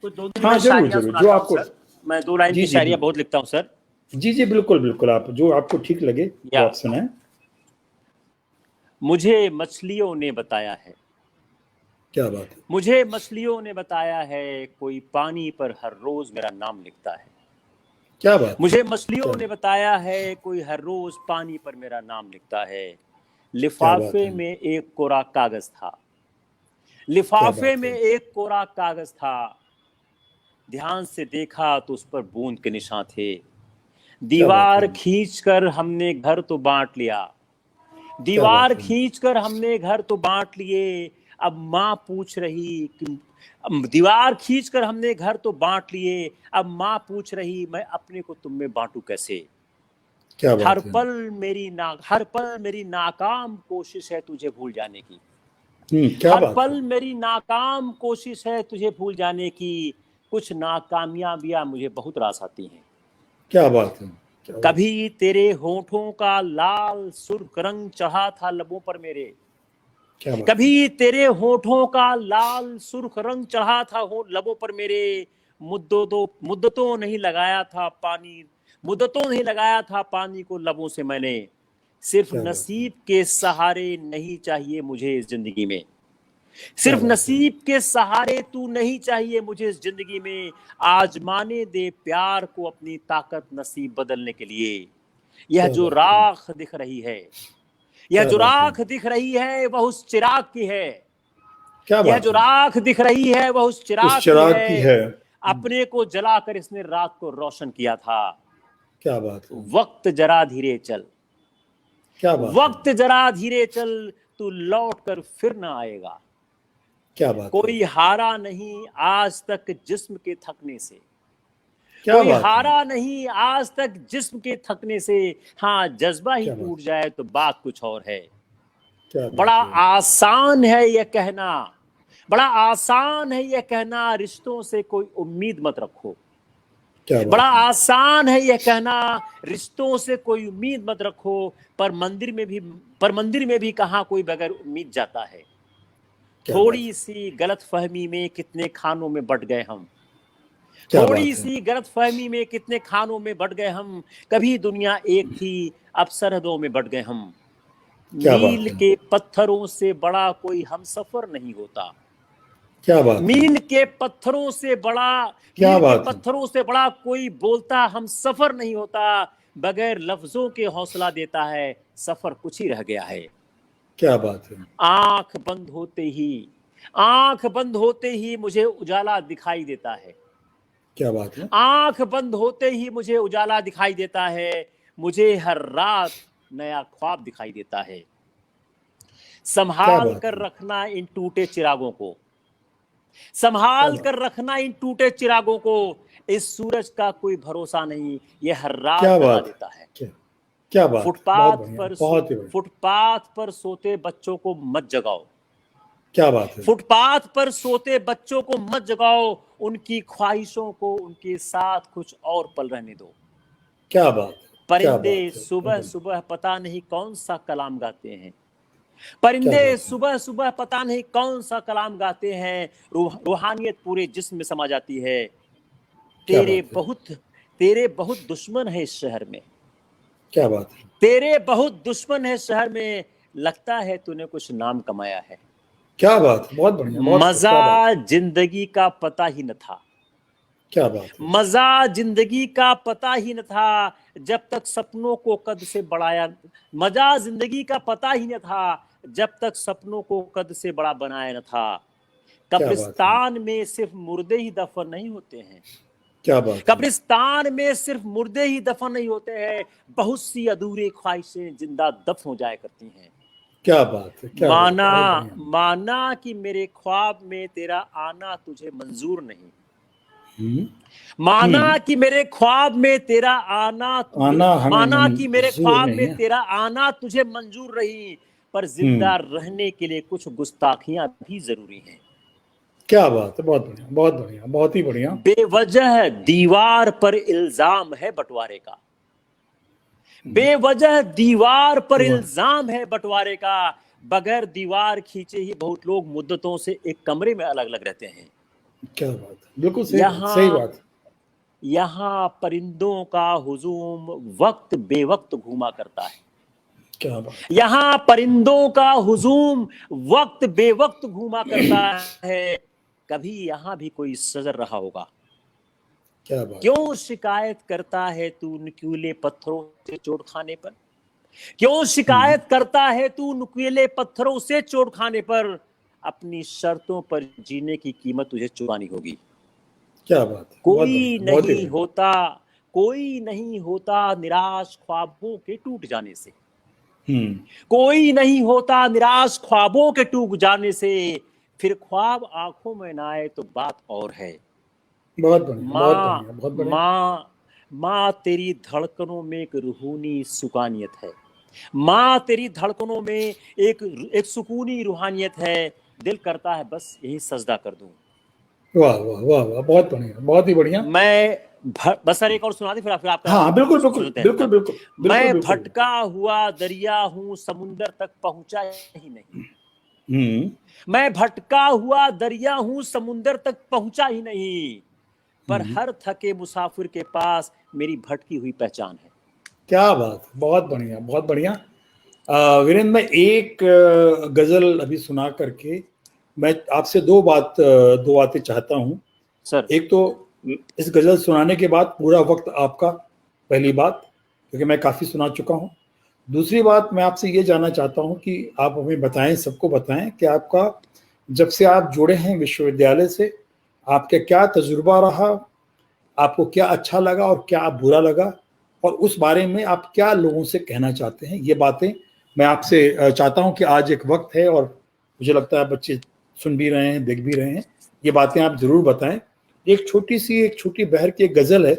कुछ दो हाँ जरूर जरूर, जो आपको, सर। मैं 2 लाइन की शायरियाँ बहुत लिखता हूँ सर। जी जी बिल्कुल बिल्कुल, आप जो आपको ठीक लगे वो आप सुनाएं। मुझे मछलियों ने बताया है, क्या बात है, मुझे मछलियों ने बताया है, कोई पानी पर हर रोज मेरा नाम लिखता है। क्या बात, मुझे मछलियों ने बताया है, कोई हर रोज पानी पर मेरा नाम लिखता है। लिफाफे में एक कोरा कागज था, लिफाफे में एक कोरा कागज था, ध्यान से देखा तो उस पर बूंद के निशान थे। दीवार खींचकर हमने घर तो बांट लिया, दीवार खींचकर हमने घर तो बांट लिए। अब माँ पूछ रही कि दीवार खींचकर हमने घर तो बांट लिए, अब माँ पूछ रही मैं अपने को तुम में बांटू कैसे। क्या बात हर पल मेरी नाकाम कोशिश है तुझे भूल जाने की, हर पल मेरी नाकाम कोशिश है तुझे भूल जाने की। कुछ नाकामयाबियां मुझे बहुत रास आती हैं। क्या बात है, कभी तेरे होठों का लाल सुर्ख रंग चढ़ा था लबों पर मेरे, कभी तेरे होठों का लाल सुर्ख रंग चढ़ा था लबों पर मेरे। मुद्दतों नहीं लगाया था पानी, मुद्दतों नहीं लगाया था पानी को लबों से मैंने। सिर्फ नसीब के सहारे नहीं चाहिए मुझे इस जिंदगी में, सिर्फ नसीब के सहारे तू नहीं चाहिए मुझे इस जिंदगी में। आजमाने दे प्यार को अपनी ताकत नसीब बदलने के लिए। यह जो राख दिख रही है, यह जो राख दिख रही है वह उस चिराग की है। यह जो राख दिख रही है वह उस चिराग की है। अपने को जलाकर इसने रात को रोशन किया था। क्या बात है, वक्त जरा धीरे चल, क्या बात, वक्त जरा धीरे चल, तू लौट कर फिर ना आएगा। क्या बात, कोई हारा नहीं आज तक जिस्म के थकने से, कोई हारा नहीं आज तक जिस्म के थकने से। हाँ जज्बा ही टूट जाए तो बात कुछ और है। बड़ा आसान है यह कहना, बड़ा आसान है यह कहना, रिश्तों से कोई उम्मीद मत रखो। बड़ा आसान है यह कहना, रिश्तों से कोई उम्मीद मत रखो, पर मंदिर में भी कहाँ कोई बगैर उम्मीद जाता है। थोड़ी सी गलतफहमी में कितने खानों में बट गए हम, थोड़ी सी गलतफहमी में कितने खानों में बट गए हम। कभी दुनिया एक थी, अब सरहदों में बट गए हम। मील के पत्थरों से बड़ा कोई हम सफर नहीं होता। क्या बात, मील के पत्थरों से बड़ा कोई बोलता हम सफर नहीं होता। बगैर लफ्जों के हौसला देता है, सफर कुछ ही रह गया है। क्या बात है। आंख बंद होते ही मुझे उजाला दिखाई देता है। क्या बात है। आंख बंद होते ही मुझे उजाला दिखाई देता है। मुझे हर रात नया ख्वाब दिखाई देता है। संभाल कर रखना इन टूटे चिरागों को, संभाल कर रखना इन टूटे चिरागों को। इस सूरज का कोई भरोसा नहीं, ये हर रात जला देता है। क्या बात। फुटपाथ पर सोते बच्चों को मत जगाओ। क्या बात है। फुटपाथ पर सोते बच्चों को मत जगाओ, उनकी ख्वाहिशों को उनके साथ कुछ और पल रहने दो। क्या बात। परिंदे सुबह सुबह पता नहीं कौन सा कलाम गाते हैं। परिंदे सुबह सुबह पता नहीं कौन सा कलाम गाते हैं। रूहानियत पूरे जिस्म में समा जाती है। तेरे बहुत दुश्मन है इस शहर में। क्या बात है। तेरे बहुत दुश्मन है शहर में, लगता है तूने कुछ नाम कमाया है। क्या बात, बहुत बढ़िया। मजा जिंदगी का पता ही न था। क्या बात है। मजा जिंदगी का पता ही न था, जब तक सपनों को कद से बढ़ाया। मजा जिंदगी का पता ही न था, जब तक सपनों को कद से बड़ा बनाया न था। कब्रिस्तान में सिर्फ मुर्दे ही दफन नहीं होते हैं। क्या बात। कब्रिस्तान में सिर्फ मुर्दे ही दफन नहीं होते हैं, बहुत सी अधूरी ख्वाहिशें जिंदा दफन हो जाया करती हैं। क्या बात है। माना कि मेरे ख्वाब में तेरा आना तुझे मंजूर नहीं। माना कि मेरे ख्वाब में तेरा आना तुझे मंजूर रही, पर जिंदा रहने के लिए कुछ गुस्ताखियां भी जरूरी हैं। क्या बात है। बहुत बढ़िया, बहुत बढ़िया, बहुत ही बढ़िया। बेवजह दीवार पर इल्जाम है बंटवारे का। बेवजह दीवार पर इल्जाम है बंटवारे का। बगैर दीवार खींचे ही बहुत लोग मुद्दतों से एक कमरे में अलग अलग रहते हैं। क्या बात है। बिल्कुल सही बात। यहाँ परिंदों का हुजूम वक्त बेवक्त घूमा करता है। क्या बात। यहाँ परिंदों का हुजूम वक्त बेवक्त घूमा करता है। कभी यहाँ भी कोई सजर रहा होगा। क्या बात। क्यों शिकायत करता है तू नुकीले पत्थरों से चोट खाने पर? क्यों शिकायत करता है तू नुकीले पत्थरों से चोट खाने पर? अपनी शर्तों पर जीने की कीमत तुझे चुकानी होगी। क्या बात। कोई नहीं होता निराश ख्वाबों के टूट जाने से। कोई नहीं होता निराश ख्वाबों के टूट जाने से। फिर ख्वाब आंखों में ना आए तो बात और है। बहुत बढ़िया। माँ तेरी धड़कनों में एक रूहानी सुकानियत है। माँ तेरी धड़कनों में एक सुकूनी रूहानियत है। दिल करता है बस यही सजदा कर दूं। वाह वाह वाह वाह, बहुत बढ़िया, बहुत ही बढ़िया। मैं बस सर एक और सुना दी, फिर आप। हाँ बिल्कुल। मैं भटका हुआ दरिया हूँ, समुंदर तक पहुंचा ही नहीं। मैं भटका हुआ दरिया हूँ, समुंदर तक पहुंचा ही नहीं, पर हर थके मुसाफिर के पास मेरी भटकी हुई पहचान है। क्या बात, बहुत बढ़िया, बहुत बढ़िया। वीरेंद्र, मैं एक गजल अभी सुना करके मैं आपसे दो बातें चाहता हूँ सर। एक तो इस गजल सुनाने के बाद पूरा वक्त आपका, पहली बात, क्योंकि मैं काफ़ी सुना चुका हूँ। दूसरी बात, मैं आपसे ये जानना चाहता हूँ कि आप हमें बताएं, सबको बताएं कि आपका जब से आप जुड़े हैं विश्वविद्यालय से, आपका क्या तजुर्बा रहा, आपको क्या अच्छा लगा और क्या बुरा लगा, और उस बारे में आप क्या लोगों से कहना चाहते हैं। ये बातें मैं आपसे चाहता हूँ कि आज एक वक्त है और मुझे लगता है बच्चे सुन भी रहे हैं, देख भी रहे हैं, ये बातें आप जरूर बताएं। एक छोटी बहर की एक गजल है,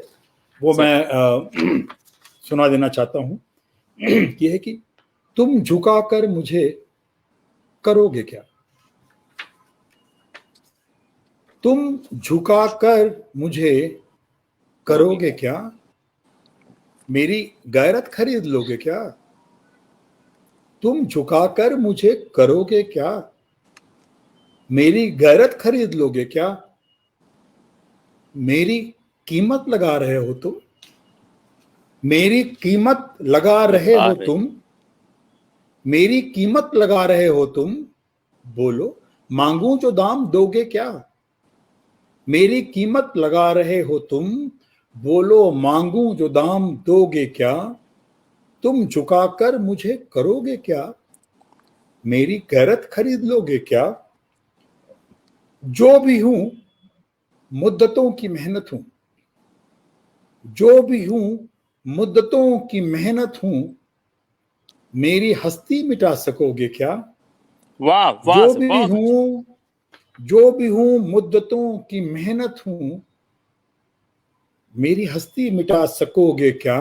वो मैं सुना देना चाहता हूँ। ये है कि तुम झुका कर मुझे करोगे क्या, तुम झुका कर मुझे करोगे क्या? मेरी गैरत खरीद लोगे क्या? तुम झुकाकर मुझे करोगे क्या? मेरी गैरत खरीद लोगे क्या? मेरी कीमत लगा रहे हो तुम? मेरी कीमत लगा रहे हो तुम? मेरी कीमत लगा रहे हो तुम? बोलो, मांगू जो दाम दोगे क्या? मेरी कीमत लगा रहे हो तुम? बोलो, मांगू जो दाम दोगे क्या? तुम झुकाकर मुझे करोगे क्या? मेरी गैरत खरीद लोगे क्या? जो भी हूं, मुद्दतों की मेहनत हूं। जो भी हूं, मुद्दतों की मेहनत हूं। मेरी हस्ती मिटा सकोगे क्या? वाह वाह, जो भी हूं, मुद्दतों की मेहनत हूं। मेरी हस्ती मिटा सकोगे क्या?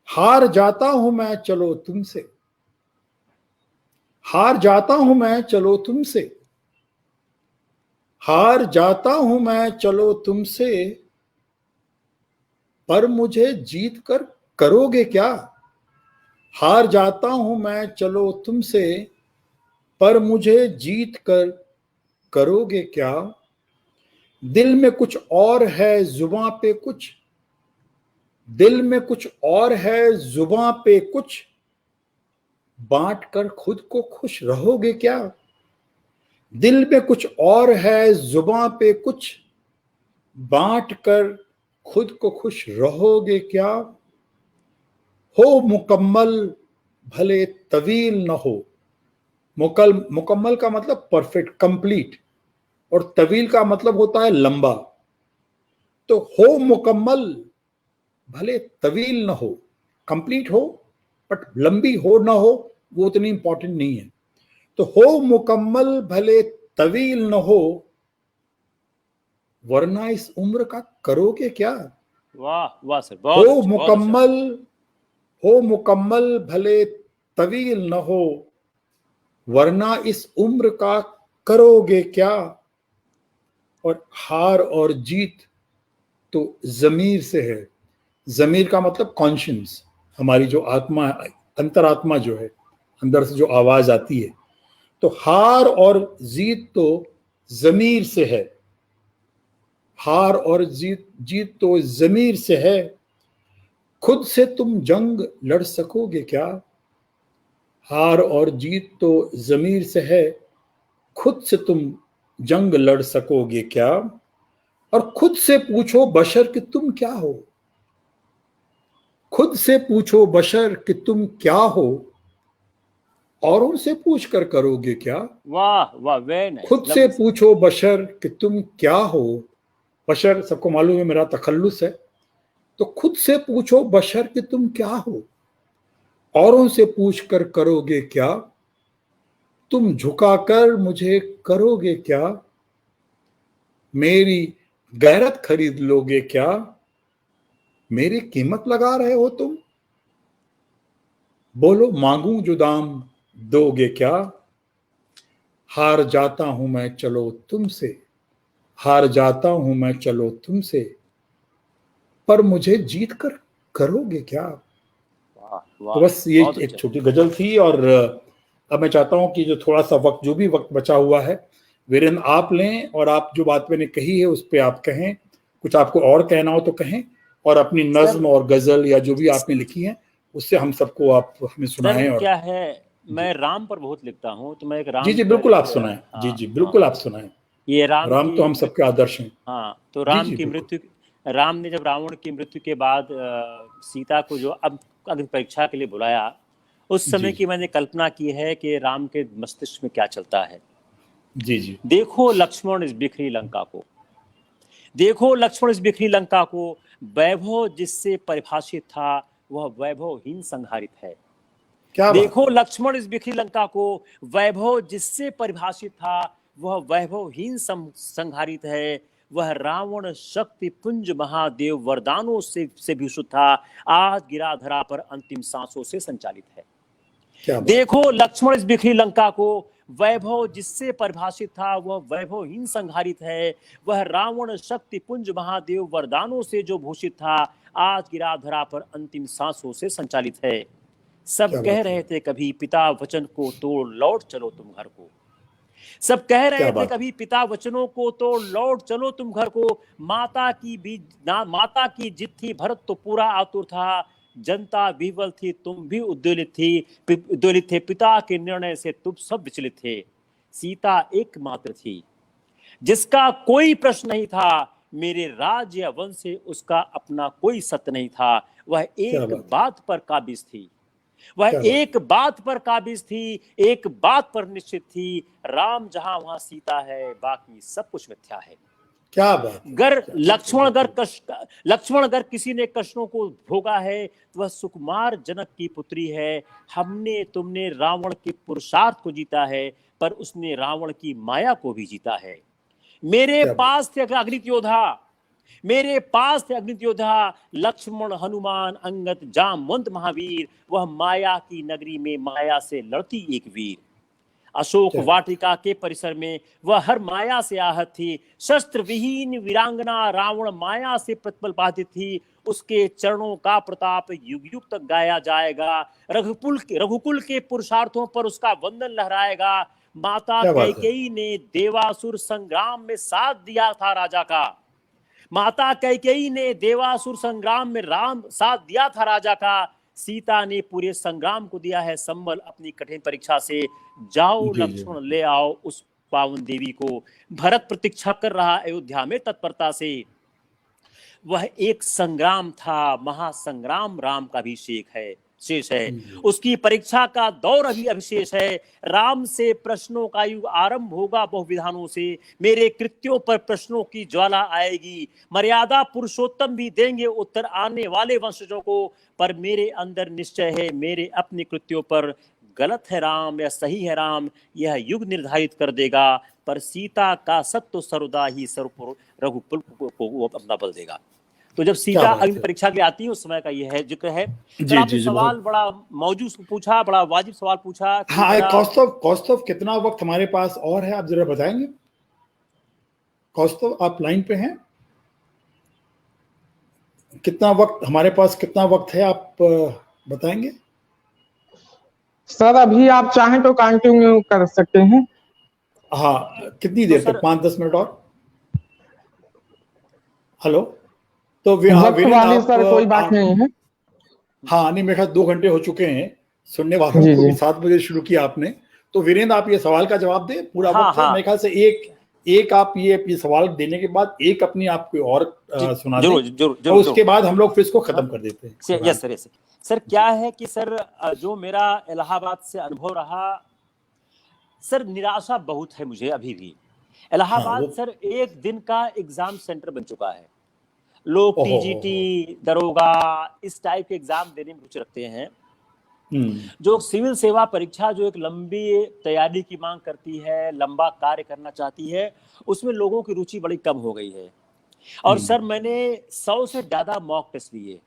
हार जाता हूं मैं, चलो तुमसे। हार जाता हूं मैं, चलो तुमसे। हार जाता हूं मैं, चलो तुमसे। पर मुझे जीत कर करोगे क्या? हार जाता हूं मैं, चलो तुमसे। पर मुझे जीत कर करोगे क्या? दिल में कुछ और है, जुबां पे कुछ। दिल में कुछ और है, जुबां पे कुछ। बांट कर खुद को खुश रहोगे क्या? दिल में कुछ और है, जुबां पे कुछ। बांट कर खुद को खुश रहोगे क्या? हो मुकम्मल भले तवील न हो। मुकम्मल का मतलब परफेक्ट, कंप्लीट, और तवील का मतलब होता है लंबा। तो हो मुकम्मल भले तवील न हो, कंप्लीट हो, बट लंबी हो ना हो वो उतनी इंपॉर्टेंट नहीं है। तो हो मुकम्मल भले तवील न हो, वरना इस उम्र का करोगे क्या? वाह वाह सर, बहुत हो अच्छा, बहुत अच्छा। मुकम्मल भले तवील न हो, वरना इस उम्र का करोगे क्या? और हार और जीत तो जमीर से है। जमीर का मतलब कॉन्शियंस, हमारी जो आत्मा, अंतरात्मा जो है, अंदर से जो आवाज आती है। तो हार और जीत तो जमीर से है। हार और जीत तो जमीर से है। खुद से तुम जंग लड़ सकोगे क्या? हार और जीत तो जमीर से है। खुद से तुम जंग लड़ सकोगे क्या? और खुद से पूछो बशर कि तुम क्या हो। खुद से पूछो बशर कि तुम क्या हो। औरों से पूछ कर करोगे क्या? वाह वाह, वेरी नाइस। खुद से पूछो बशर कि तुम क्या हो। बशर सबको मालूम है मेरा तखल्लुस है। तो खुद से पूछो बशर कि तुम क्या हो। औरों से पूछ कर करोगे क्या? तुम झुकाकर मुझे करोगे क्या? मेरी गैरत खरीद लोगे क्या? मेरी कीमत लगा रहे हो तुम? बोलो, मांगू जो दाम दोगे क्या? हार जाता हूं मैं, चलो तुमसे। हार जाता हूं मैं, चलो तुमसे। पर मुझे जीत कर करोगे क्या? वाह तो वाह, बस ये बहुत एक अच्छा। छोटी गजल थी। और अब मैं चाहता हूं कि जो थोड़ा सा वक्त, जो भी वक्त बचा हुआ है, वीरेंद्र आप लें, और आप जो बात मैंने कही है उस पर आप कहें। कुछ आपको और कहना हो तो कहें, और अपनी नज्म और गजल या जो भी आपने लिखी है उससे हम सबको आप हमें सुनाएं। सर और क्या है, मैं राम पर बहुत लिखता हूँ, तो मैं एक जी राम जी पर बिल्कुल आप एक, सुनाएं। जी हाँ जी हाँ, बिल्कुल आप सुनाएं। ये राम राम तो की हम सबके आदर्श हैं। हाँ, तो जी राम जी की बिल्कुल। मृत्यु, राम ने जब रावण की मृत्यु के बाद सीता को जो अब अग्नि परीक्षा के लिए बुलाया, उस समय जी की मैंने कल्पना की है कि राम के मस्तिष्क में क्या चलता है। जी जी देखो लक्ष्मण इस बिखरी लंका को, देखो लक्ष्मण इस बिखरी लंका को, वैभव जिससे परिभाषित था वह वैभवहीन संहारित है। क्या बात देखो है। लक्ष्मण इस बिखरी लंका को, वैभव जिससे परिभाषित था वह वैभवहीन संहारित है। वह रावण शक्ति पुंज महादेव वरदानों से भीषुत था, आज गिरा धरा पर अंतिम सांसों से संचालित है। क्या बात। देखो लक्ष्मण इस बिखरी लंका को, वैभव जिससे परिभाषित था वह वैभवहीन संहारित है। वह रावण शक्ति पुंज महादेव वरदानों से जो भूषित था आज गिरा धरा पर अंतिम सांसों से संचालित है। सब कह रहे थे कभी पिता वचन को तोड़ लौट चलो तुम घर को। सब कह रहे थे कभी पिता वचनों को तोड़ लौट चलो तुम घर को। माता की जिद थी भरत तो पूरा आतुर था। जनता विह्वल थी तुम भी उद्वेलित थे। पिता के निर्णय से तुम सब विचलित थे। सीता एकमात्र थी जिसका कोई प्रश्न नहीं था। मेरे राज्य या वंश से उसका अपना कोई सत्य नहीं था। वह एक बात पर काबिज थी। एक बात पर निश्चित थी। राम जहां वहां सीता है बाकी सब कुछ मिथ्या है। क्या बात। लक्ष्मण अगर किसी ने कष्टों को भोगा है तो वह सुकुमार जनक की पुत्री है। तुमने रावण के पुरुषार्थ को जीता है पर उसने रावण की माया को भी जीता है। मेरे पास थे अगणित योद्धा लक्ष्मण हनुमान अंगद जामवंत महावीर। वह माया की नगरी में माया से लड़ती एक वीर। अशोक वाटिका के परिसर में वह हर माया से आहत थी। शस्त्र विहीन वीरांगना रावण माया से प्रतिपल बाधित थी। उसके चरणों का प्रताप युग युग तक गाया जाएगा। रघुकुल के पुरुषार्थों पर उसका वंदन लहराएगा। माता कैकेयी ने देवासुर संग्राम में साथ दिया था राजा का। सीता ने पूरे संग्राम को दिया है संबल अपनी कठिन परीक्षा से। जाओ लक्ष्मण ले आओ उस पावन देवी को। भरत प्रतीक्षा कर रहा अयोध्या में तत्परता से। वह एक संग्राम था महासंग्राम राम का अभिषेक है शेष है। उसकी परीक्षा का दौर अभी अभिशेष है। राम से प्रश्नों का युग आरंभ होगा बहुविधानों से। मेरे कृत्यों पर प्रश्नों की ज्वाला आएगी। मर्यादा पुरुषोत्तम भी देंगे उत्तर आने वाले वंशजों को। पर मेरे अंदर निश्चय है मेरे अपने कृत्यों पर। गलत है राम या सही है राम यह युग निर्धारित कर देगा। पर सीता का सत्य सर्वदा ही रघुकुल को अपना बल देगा। तो जब सीता अग्नि परीक्षा के लिए आती है उस समय का यह है जिक्र है। तो आपने सवाल बड़ा मौजूद पूछा, बड़ा वाजिब सवाल पूछा। हाँ, कौस्तुभ कितना वक्त हमारे पास और है आप जरा बताएंगे? कौस्तुभ आप लाइन पे हैं? कितना वक्त हमारे पास, कितना वक्त है आप बताएंगे? सर अभी आप चाहें तो कंटिन्यू कर सकते हैं। हाँ, कितनी देर तक? 5-10 मिनट और? हेलो, तो सर कोई बात नहीं है। हाँ नहीं, मेरे ख्याल 2 घंटे हो चुके हैं। सुनने वालों को भी 7 बजे शुरू किया आपने। तो वीरेंद्र आप ये सवाल का जवाब दे पूरा वक्त है। मेरे ख्याल से एक आप ये सवाल देने के बाद एक अपनी आप कोई और सुना दें। तो उसके बाद हम लोग फिर इसको खत्म कर देते हैं। Yes sir. सर क्या है कि सर जो मेरा इलाहाबाद से अनुभव रहा सर, निराशा बहुत है मुझे अभी भी। इलाहाबाद सर एक दिन का एग्जाम सेंटर बन चुका है। लोग टीजीटी दरोगा इस टाइप के एग्जाम देने में रुचि रखते हैं। जो सिविल सेवा परीक्षा जो एक लंबी तैयारी की मांग करती है, लंबा कार्य करना चाहती है, उसमें लोगों की रुचि बड़ी कम हो गई है। और सर मैंने 100 से ज्यादा मॉक टेस्ट लिए।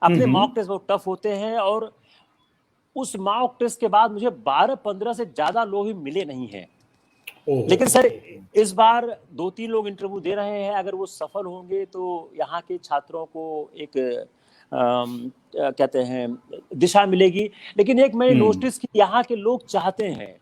अपने मॉक टेस्ट बहुत टफ होते हैं और उस मॉक टेस्ट के बाद मुझे 12-15 से ज्यादा लोग ही मिले नहीं हैं। लेकिन सर इस बार 2-3 लोग इंटरव्यू दे रहे हैं। अगर वो सफल होंगे तो यहाँ के छात्रों को एक कहते हैं दिशा मिलेगी। लेकिन एक मैंने नोटिस की यहाँ के लोग चाहते हैं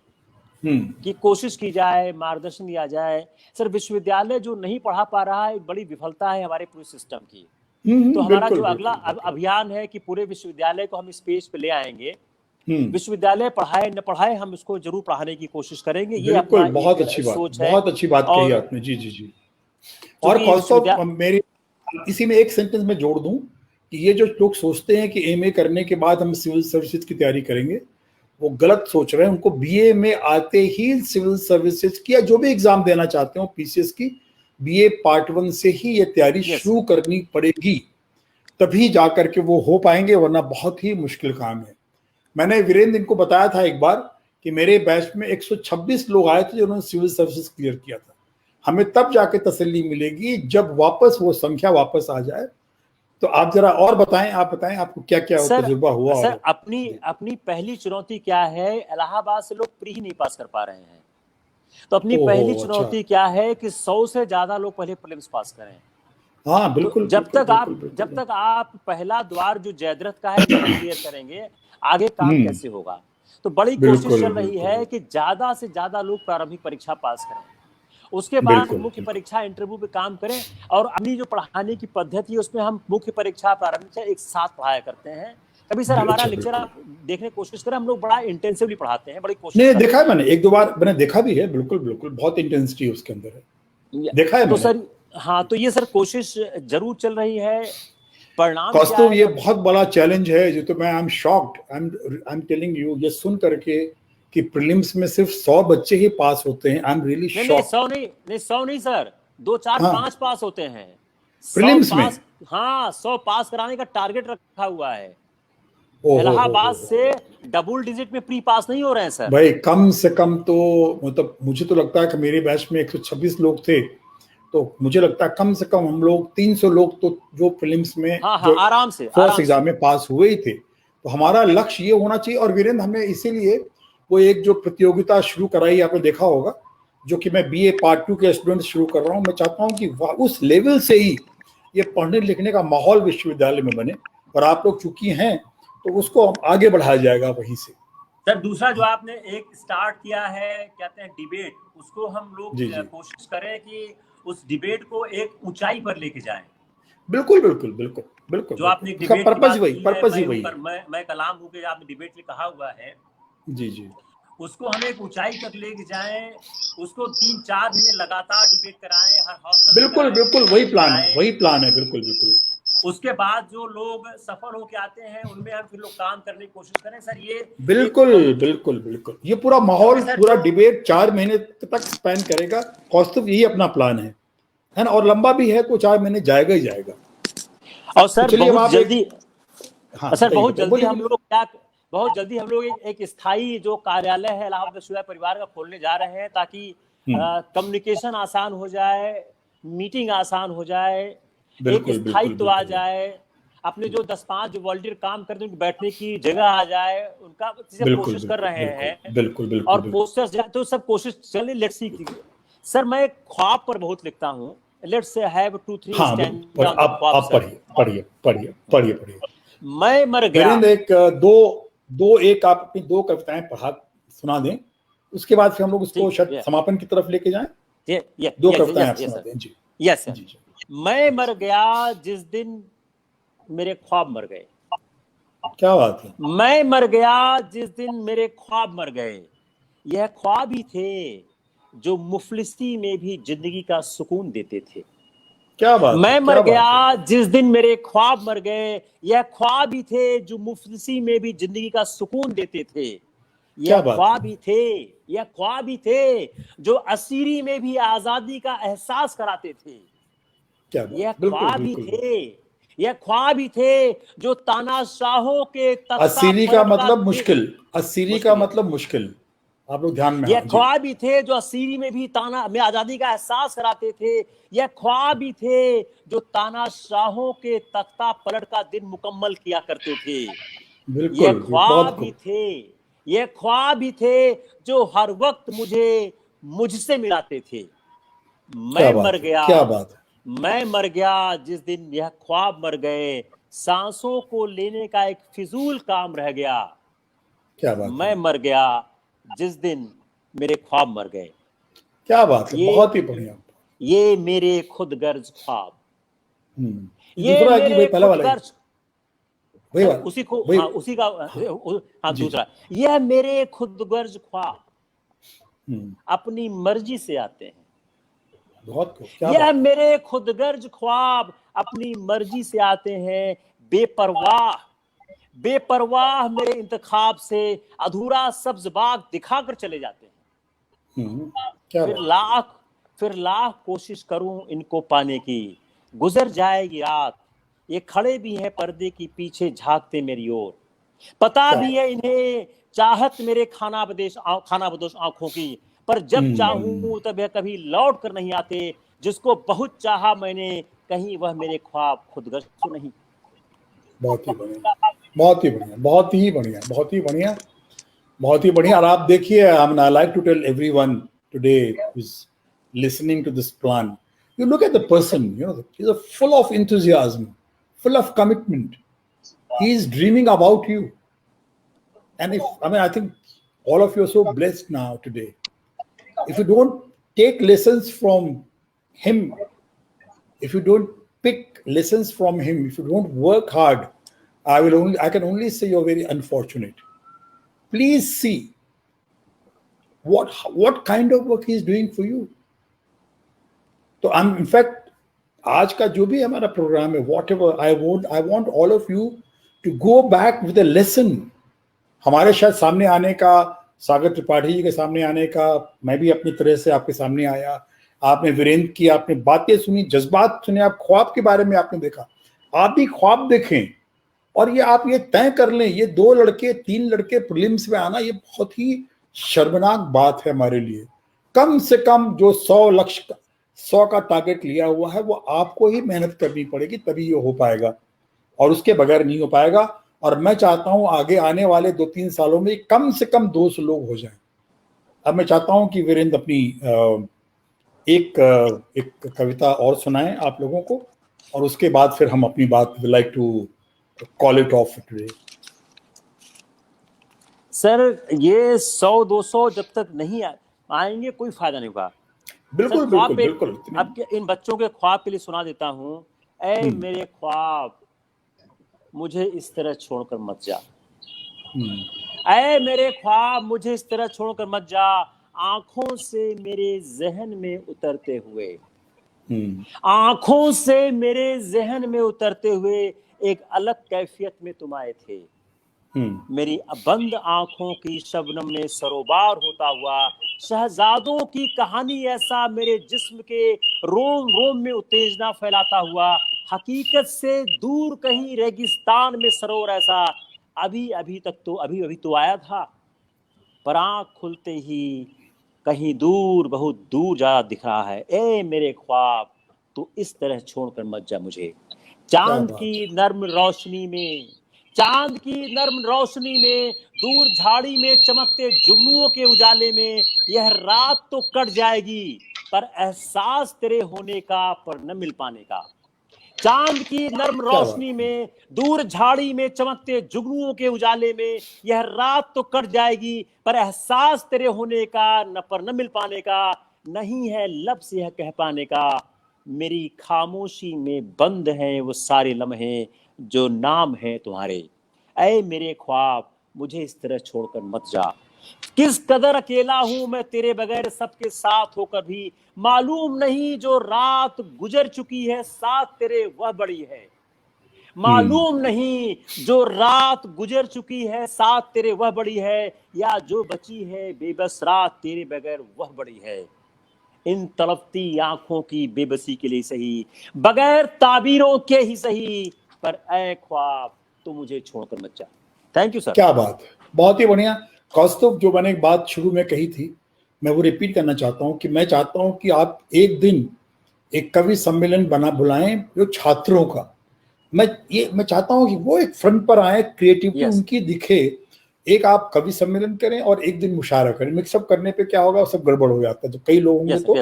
कि कोशिश की जाए, मार्गदर्शन दिया जाए। सर विश्वविद्यालय जो नहीं पढ़ा पा रहा है एक बड़ी विफलता है हमारे पूरे सिस्टम की। तो हमारा जो अगला अभियान है कि पूरे विश्वविद्यालय को हम इस पेज पे ले आएंगे। विश्वविद्यालय पढ़ाए न पढ़ाए हम इसको जरूर पढ़ाने की कोशिश करेंगे। ये अपना बहुत अच्छी बात, बहुत अच्छी बात कही आपने। जी। और कौस्तुभ मेरी इसी में एक सेंटेंस में जोड़ दूं कि ये जो लोग सोचते हैं कि एमए करने के बाद हम सिविल सर्विसेज की तैयारी करेंगे, वो गलत सोच रहे हैं। उनको बीए में आते ही सिविल सर्विसेज की या जो भी एग्जाम देना चाहते हो पीसीएस की, बीए पार्ट 1 से ही ये तैयारी शुरू करनी पड़ेगी, तभी जाकर के वो हो पाएंगे, वरना बहुत ही मुश्किल काम है। मैंने वीरेंद्र इनको बताया था एक बार कि मेरे बैच में 126 लोग आए थे जिन्होंने सिविल सर्विसेज क्लियर किया था। हमें तब जाके तसल्ली मिलेगी जब वापस वो संख्या वापस आ जाए। तो आप जरा और बताएं, आपको क्या क्या तजुर्बा हुआ सर होगा? अपनी पहली चुनौती क्या है, इलाहाबाद से लोग प्री ही नहीं पास कर पा रहे हैं। तो अपनी पहली ओहो, अच्छा। चुनौती क्या है कि 100 से ज्यादा लोग पहले प्रीलिम्स पास करें। हाँ तो बिल्कुल जब बिल्कुल। तक आप पहला द्वार जो जयद्रथ का है नहीं क्लियर करेंगे, आगे काम कैसे होगा। तो बड़ी कोशिश चल रही है कि ज्यादा से ज्यादा लोग प्रारंभिक परीक्षा पास करें, उसके बाद मुख्य परीक्षा इंटरव्यू पे काम करें। और अपनी जो पढ़ाने की पद्धति है उसमें हम मुख्य परीक्षा प्रारंभिक एक साथ पढ़ाया करते हैं। कभी सर हमारा लेक्चर आप देखने की कोशिश करें, हम लोग बड़ा इंटेंसिवली पढ़ाते हैं, बड़ी कोशिश नहीं देखा है मैंने, एक दो बार मैंने देखा भी है, बिल्कुल बहुत इंटेंसिटी उसके अंदर है, देखा है तो मैंने। सर हाँ, तो ये सर कोशिश जरूर चल रही है। परिणाम कौस्तुभ, ये बहुत बड़ा चैलेंज है जो, तो मैं I am shocked, I am telling you, ये सुन करके कि प्रीलिम्स में सिर्फ 100 बच्चे ही पास होते हैं। I am really shocked. 100 नहीं सर, 2 4 5 पास होते हैं प्रीलिम्स में। हाँ 100 पास कराने का टारगेट रखा हुआ है। इलाहाबाद से डबल डिजिट में प्री पास नहीं हो रहे हैं सर। भाई कम से कम तो मतलब मुझे तो लगता है कि मेरे बैच में 126 लोग थे, तो मुझे लगता है कम से कम हम लोग 300 लोग तो जो प्रीलिम्स में आराम से फर्स्ट एग्जाम में पास हुए ही थे। तो हमारा लक्ष्य ये होना चाहिए। और वीरेंद्र, हमने इसीलिए वो एक जो प्रतियोगिता शुरू कराई, आपने देखा होगा, जो कि मैं BA पार्ट 2 के स्टूडेंट शुरू कर रहा हूँ। मैं चाहता हूँ कि उस लेवल से ही ये पढ़ने लिखने का माहौल विश्वविद्यालय में बने, और आप लोग चूंकि हैं तो उसको आगे बढ़ाया जाएगा वहीं से। सर दूसरा जो आपने एक स्टार्ट किया है, कहते हैं डिबेट, उसको हम लोग कोशिश करें कि उस डिबेट को एक ऊंचाई पर लेके जाएं। बिल्कुल। जो आपने डिबेट पर्पस ही वही मैं कलाम हूँ कि आपने डिबेट में कहा हुआ है, जी, उसको हम एक ऊंचाई तक लेके जाएं, उसको 3-4 महीने लगातार डिबेट कराएं, हर हॉस्टल बिल्कुल वही प्लान है बिल्कुल। उसके बाद जो लोग सफल होके आते हैं उनमें हम फिर लोग काम करने की कोशिश करें। सर ये बिल्कुल ये पूरा माहौल, पूरा डिबेट 4 महीने तक स्पेंड करेगा। कौस्तुभ, यही अपना प्लान है ना, और लंबा भी है, तो 4 महीने जाएगा ही जाएगा। और सर बहुत जल्दी बहुत जल्दी हम लोग एक स्थायी जो कार्यालय है इलाहाबाद विश्वविद्यालय परिवार का खोलने जा रहे हैं, ताकि कम्युनिकेशन आसान हो जाए, मीटिंग आसान हो जाए, एक स्थायित्व आ जाए, अपने जो 10-5 जो वॉलंटियर काम करते हैं उनकी बैठने की जगह आ जाए, उनका कोशिश कर रहे हैं। बिल्कुल और पोस्टर्स जाए तो सब कोशिश चले। लेट्स सी सर, मैं ख्वाब पर बहुत लिखता हूँ। Let's say have 2-3 stand. आप पढ़िए। मैं मर गया। एक आप अपनी 2 कविताएं पढ़ा सुना दें, उसके बाद फिर हम लोग उसको समापन की तरफ लेके जाएं। 2 कविताएं आप सुना दें जी। Yes sir. मैं मर गया जिस दिन मेरे ख्वाब मर गए। क्या बात है। मैं मर गया जिस दिन मेरे ख्वाब मर गए, यह ख्वाब ही थे जो मुफलिसी में भी जिंदगी का सुकून देते थे। क्या बात। मैं मर गया जिस दिन मेरे ख्वाब मर गए, यह ख्वाब ही थे जो मुफलिसी में भी जिंदगी का सुकून देते थे। यह ख्वाब ही थे जो असीरी में भी आजादी का एहसास कराते थे। यह ख्वाब ही थे जो तानाशाहों के असीरी का मतलब मुश्किल, आप लोग ध्यान में। यह ख्वाब ही थे जो असीरी में भी आजादी का एहसास कराते थे। यह ख्वाब ही थे जो तानाशाहों के तख्ता पलट का दिन मुकम्मल किया करते थे। यह ख्वाब ही थे जो हर वक्त मुझसे मिलाते थे। मैं मर गया जिस दिन यह ख्वाब मर गए, सांसों को लेने का एक फिजूल काम रह गया। मैं मर गया जिस दिन मेरे ख्वाब मर गए। क्या बात है, बहुत ही बढ़िया। ये मेरे खुदगर्ज ख्वाब। दूसरा कि भाई पहला वाला दूसरा, यह मेरे खुदगर्ज ख्वाब अपनी मर्जी से आते हैं। यह मेरे खुदगर्ज ख्वाब अपनी मर्जी से आते हैं। बेपरवाह मेरे इंतखाब से अधूरा सब्ज बाग दिखाकर चले जाते हैं। फिर लाख कोशिश करूं इनको पाने की, गुजर जाएगी रात, ये खड़े भी हैं पर्दे की पीछे झांकते मेरी ओर। पता भी है इन्हें चाहत मेरे खानाबदोश आंखों की, पर जब चाहूं तब यह कभी लौट कर नहीं आते। जिसको बहुत चाहा मैंने, कहीं वह मेरे ख्वाब खुदगर्ज तो नहीं। बहुत ही बढ़िया, बहुत ही बढ़िया, बहुत ही बढ़िया, बहुत ही बढ़िया, बहुत ही बढ़िया। और आप देखिए, I like to tell everyone today who is listening to this plan, you look at the person, you know, he's full of enthusiasm, full of commitment. He is dreaming about you. And I think all of you are so blessed now today. If you don't take lessons from him, if you don't pick lessons from him, if you don't work hard, I can only say you're very unfortunate. Please see what kind of work he is doing for you. तो in fact आज का जो भी हमारा programme है, whatever I want all of you to go back with a lesson. हमारे शायद सामने आने का, सागर त्रिपाठी जी के सामने आने का, मैं भी अपनी तरह से आपके सामने आया, आपने वीरेंद्र की, आपने बातें सुनी, जज्बात सुने, आप ख्वाब के बारे में आपने देखा, आप भी ख्वाब देखें और ये आप ये तय कर लें, ये 2 लड़के 3 लड़के प्रीलिम्स में आना ये बहुत ही शर्मनाक बात है हमारे लिए। कम से कम जो 100 का टारगेट लिया हुआ है वो आपको ही मेहनत करनी पड़ेगी, तभी ये हो पाएगा और उसके बगैर नहीं हो पाएगा। और मैं चाहता हूं आगे आने वाले 2-3 सालों में कम से कम 200 लोग हो जाएं। अब मैं चाहता हूं कि वीरेंद्र अपनी एक कविता और सुनाएं आप लोगों को, और उसके बाद फिर हम अपनी बात like to call it off today. Sir ये 100-200 जब तक नहीं आएंगे कोई फायदा नहीं होगा। बिल्कुल बिल्कुल बिल्कुल। अब इन बच्चों के ख्वाब के लिए सुना देता हूँ। ऐ मेरे ख्वाब मुझे इस तरह छोड़कर मत जा, ऐ मेरे ख्वाब मुझे इस तरह छोड़कर मत जा, आंखों से मेरे जहन में उतरते हुए, आंखों से मेरे जहन में उतरते हुए एक अलग कैफियत में तुम आए थे। मेरी बंद आंखों की शबनम में सरोबार होता हुआ शहजादों की कहानी ऐसा मेरे जिस्म के रोम रोम में उत्तेजना फैलाता हुआ, हकीकत से दूर कहीं रेगिस्तान में सरोवर ऐसा अभी तो आया था, पर आंख खुलते ही कहीं दूर बहुत दूर जा दिख रहा है। ए मेरे ख्वाब तू इस तरह छोड़कर मत जा मुझे। चांद की नर्म रोशनी में, चांद की नर्म रोशनी में, दूर झाड़ी में चमकते जुगनुओं के उजाले में यह रात तो कट जाएगी, पर एहसास तेरे होने का पर न मिल पाने का। चांद की नर्म रोशनी में, दूर झाड़ी में चमकते जुगनुओं के उजाले में यह रात तो कट जाएगी, पर एहसास तेरे होने का न मिल पाने का। नहीं है लब से यह कह पाने का, मेरी खामोशी में बंद हैं वो सारे लम्हे जो नाम है तुम्हारे। ऐ मेरे ख्वाब मुझे इस तरह छोड़कर मत जा, किस कदर अकेला हूं मैं तेरे बगैर सबके साथ होकर भी, मालूम नहीं जो रात गुजर चुकी है साथ तेरे वह बड़ी है, मालूम नहीं जो रात गुजर चुकी है साथ तेरे वह बड़ी है, या जो बची है बेबस रात तेरे बगैर वह बड़ी है। इन तड़पती आंखों की बेबसी के लिए सही, बगैर ताबीरों के ही सही, पर ऐ ख्वाब तो मुझे छोड़कर मत जा। Thank you sir. क्या बात है, बहुत ही बढ़िया। कौस्तुभ, जो मैंने एक बात शुरू में कही थी मैं वो रिपीट करना चाहता हूँ कि मैं चाहता हूँ कि आप एक दिन एक कवि सम्मेलन बुलाएं जो छात्रों का, मैं चाहता हूँ कि वो एक फ्रंट पर आए, क्रिएटिविटी उनकी दिखे। एक आप कवि सम्मेलन करें और एक दिन मुशायरा करें, मिक्सअप करने पे क्या होगा, सब गड़बड़ हो जाता है। तो कई लोग होंगे तो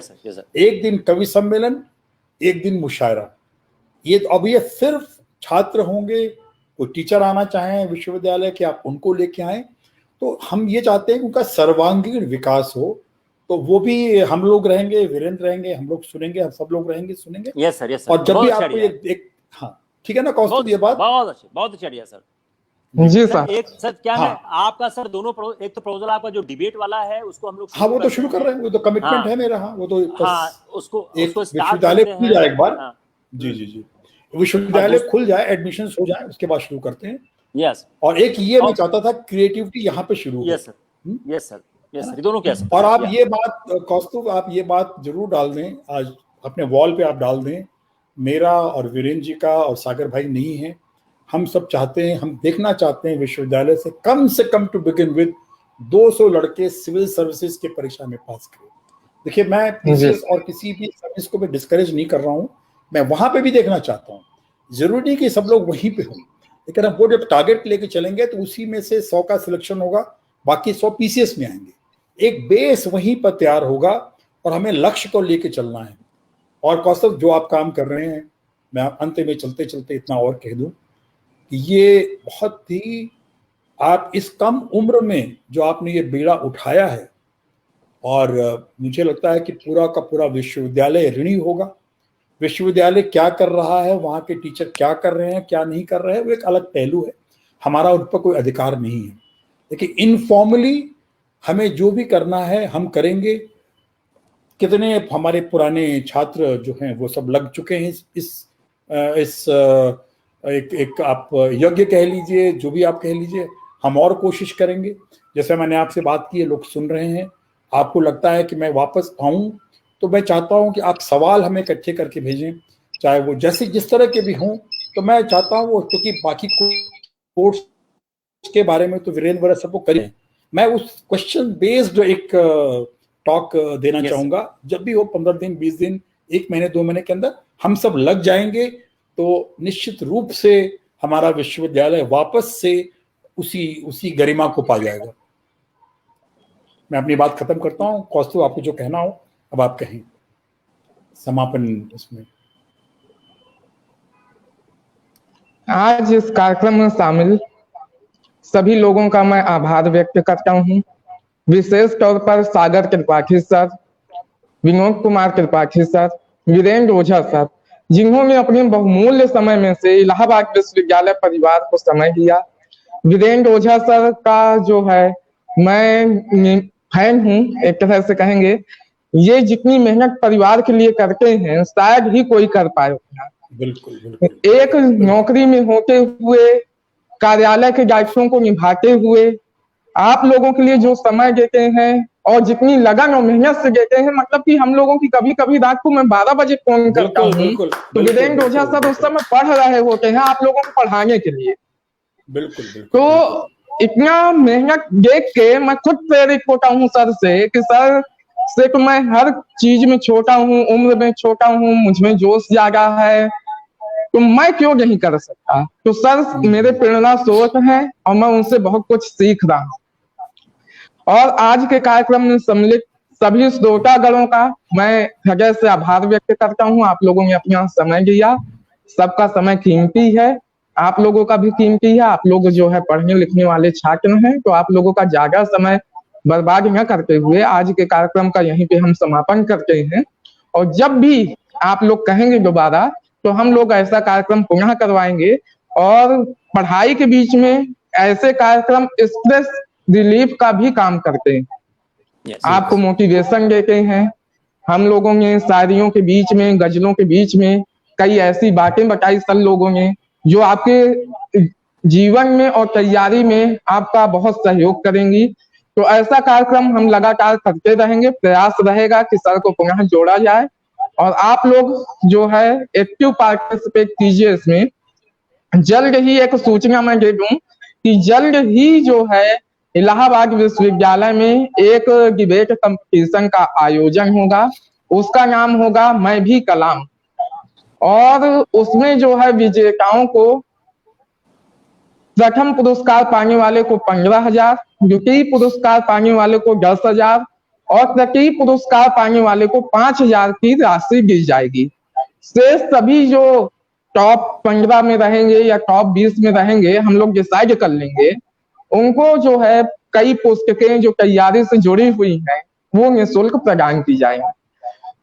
एक दिन कवि सम्मेलन, एक दिन मुशायरा, ये अब ये सिर्फ छात्र होंगे। कोई टीचर आना चाहें विश्वविद्यालय के, आप उनको लेके आए। तो हम ये चाहते हैं कि उनका सर्वांगीण विकास हो, तो वो भी हम लोग रहेंगे, वीरेंद्र रहेंगे, हम लोग सुनेंगे, हम सब लोग रहेंगे सुनेंगे। Yes sir, yes sir. और जब भी आपको एक हाँ ठीक है ना कौस्तुभ, ये बात बहुत अच्छी आइडिया सर। जी सर। एक सर क्या है आपका सर, दोनों एक तो प्रपोजल आपका जो डिबेट वाला है उसको हम लोग वो तो शुरू कर रहे हैं, वो तो कमिटमेंट है मेरा। वो तो उसको विश्वविद्यालय खुल जाए एक बार। जी विश्वविद्यालय खुल जाए, एडमिशन हो जाए, उसके बाद शुरू करते हैं। यस। और एक ये मैं चाहता था क्रिएटिविटी यहाँ पे शुरू हो। Yes sir, yes sir, yes sir, दोनों क्या। और आप ये बात कौस्तुभ, आप ये बात जरूर डाल दें, आज अपने वॉल पे आप डाल दें, मेरा और वीरेंद्र जी का और सागर भाई नहीं है, हम सब चाहते हैं, हम देखना चाहते हैं विश्वविद्यालय से कम टू बिगिन विद 200 लड़के सिविल सर्विसेज की परीक्षा में पास करें। देखिए मैं पीसीएस और किसी भी सर्विस को मैं डिस्करेज नहीं कर रहा हूँ, मैं वहां पे भी देखना चाहता हूँ। जरूरी नहीं कि सब लोग वहीं पे हों, लेकिन अब वो जब टारगेट लेके चलेंगे तो उसी में से 100 का सिलेक्शन होगा, बाकी 100 पीसीएस में आएंगे। एक बेस वहीं पर तैयार होगा और हमें लक्ष्य को लेके चलना है। और कौस्तुभ, जो आप काम कर रहे हैं, मैं अंत में चलते चलते इतना और कह दूं कि ये बहुत ही, आप इस कम उम्र में जो आपने ये बेड़ा उठाया है, और मुझे लगता है कि पूरा का पूरा विश्वविद्यालय ऋणी होगा। विश्वविद्यालय क्या कर रहा है, वहाँ के टीचर क्या कर रहे हैं, क्या नहीं कर रहे हैं, वो एक अलग पहलू है, हमारा उन पर कोई अधिकार नहीं है। लेकिन इनफॉर्मली हमें जो भी करना है हम करेंगे। कितने हमारे पुराने छात्र जो हैं वो सब लग चुके हैं इस एक आप यज्ञ कह लीजिए, जो भी आप कह लीजिए, हम और कोशिश करेंगे। जैसे मैंने आपसे बात की है, लोग सुन रहे हैं, आपको लगता है कि मैं वापस आऊं, तो मैं चाहता हूं कि आप सवाल हमें इकट्ठे करके भेजें, चाहे वो जैसे जिस तरह के भी हों। तो मैं चाहता हूं वो, क्योंकि बाकी कोर्स के बारे में तो वीरेंद्र वगैरह सबको करें, मैं उस क्वेश्चन बेस्ड एक टॉक देना चाहूंगा। जब भी हो 15 दिन, 20 दिन, 1 महीने, 2 महीने के अंदर हम सब लग जाएंगे तो निश्चित रूप से हमारा विश्वविद्यालय वापस से उसी गरिमा को पा जाएगा। मैं अपनी बात खत्म करता हूं। कौस्तुभ, आपको जो कहना हो अब आप कहें समापन इसमें। आज इस कार्यक्रम में शामिल सभी लोगों का मैं आभार व्यक्त करता हूं, विशेष तौर पर सागर त्रिपाठी सर, विनोद कुमार त्रिपाठी सर, वीरेंद्र ओझा सर, जिन्होंने अपने बहुमूल्य समय में से इलाहाबाद विश्वविद्यालय परिवार को समय दिया। वीरेंद्र ओझा सर का जो है मैं फैन हूं, एक तरह से कहेंगे। ये जितनी मेहनत परिवार के लिए करते हैं शायद ही कोई कर पाए। बिल्कुल। एक नौकरी में होते हुए, कार्यालय के दायित्वों को निभाते हुए, आप लोगों के लिए जो समय देते हैं और जितनी लगन और मेहनत से देते हैं, मतलब कि हम लोगों की कभी कभी रात को मैं 12 बजे फोन करता हूँ तो वीरेंद्र ओझा सर उस समय पढ़ रहे होते हैं आप लोगों को पढ़ाने के लिए। बिल्कुल। तो इतना मेहनत देख के मैं खुद प्रेरित होता हूँ सर से कि सर से तो मैं हर चीज में छोटा हूँ, उम्र में छोटा हूँ, मुझमें जोश जागा है, तो मैं क्यों नहीं कर सकता। तो सर मेरे प्रेरणा स्रोत हैं और मैं उनसे बहुत कुछ सीख रहा हूँ। और आज के कार्यक्रम में सम्मिलित सभी श्रोतागणों का मैं हृदय से आभार व्यक्त करता हूँ। आप लोगों ने अपना समय दिया, सबका समय कीमती है, आप लोगों का भी कीमती है। आप लोग जो है पढ़ने लिखने वाले छात्र हैं, तो आप लोगों का ज्यादा समय बर्बाद न करते हुए आज के कार्यक्रम का यहीं पे हम समापन करते हैं। और जब भी आप लोग कहेंगे दोबारा तो हम लोग ऐसा कार्यक्रम पुनः करवाएंगे और पढ़ाई के बीच में ऐसे कार्यक्रम स्ट्रेस रिलीफ का भी काम करते हैं। आपको मोटिवेशन देते हैं। हम लोगों ने शायरियों के बीच में, गजलों के बीच में कई ऐसी बातें बताई सर लोगों ने जो आपके जीवन में और तैयारी में आपका बहुत सहयोग करेंगी। तो ऐसा कार्यक्रम हम लगातार करते रहेंगे। प्रयास रहेगा कि सर को पुनः जोड़ा जाए और आप लोग जो है एक्टिव पार्टिसिपेट कीजिए इसमें। जल्द ही एक सूचना मैं दे दूं कि जल्द ही जो है इलाहाबाद विश्वविद्यालय में एक डिबेट कंपटीशन का आयोजन होगा। उसका नाम होगा मैं भी कलाम, और उसमें जो है विजेताओं को प्रथम पुरस्कार पाने वाले को 15,000, द्वितीय पुरस्कार पाने वाले को 10,000 और तृतीय पुरस्कार पाने वाले को 5,000 की राशि दी जाएगी। शेष सभी जो टॉप 15 में रहेंगे या टॉप 20 में रहेंगे, हम लोग डिसाइड कर लेंगे। उनको जो है कई पुस्तकें जो तैयारी से जुड़ी हुई हैं वो निःशुल्क प्रदान की जाएंगी।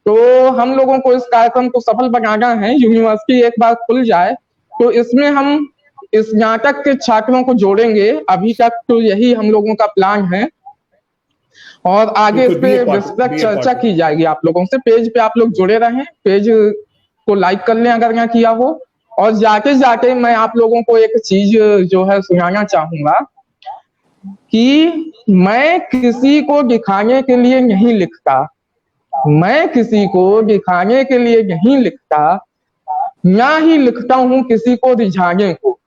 तो हम लोगों को इस कार्यक्रम को सफल बनाना है। यूनिवर्सिटी एक बार खुल जाए तो इसमें हम स्नातक के छात्रों को जोड़ेंगे। अभी तक तो यही हम लोगों का प्लान है और आगे इस पे विस्तृत चर्चा की जाएगी आप लोगों से। पेज पे आप लोग जुड़े रहें, पेज को लाइक कर लें अगर ना किया हो। और जाते जाते मैं आप लोगों को एक चीज जो है सुनाना चाहूंगा कि मैं किसी को दिखाने के लिए नहीं लिखता, मैं किसी को दिखाने के लिए नहीं लिखता, ना ही लिखता हूं किसी को रिझाने को।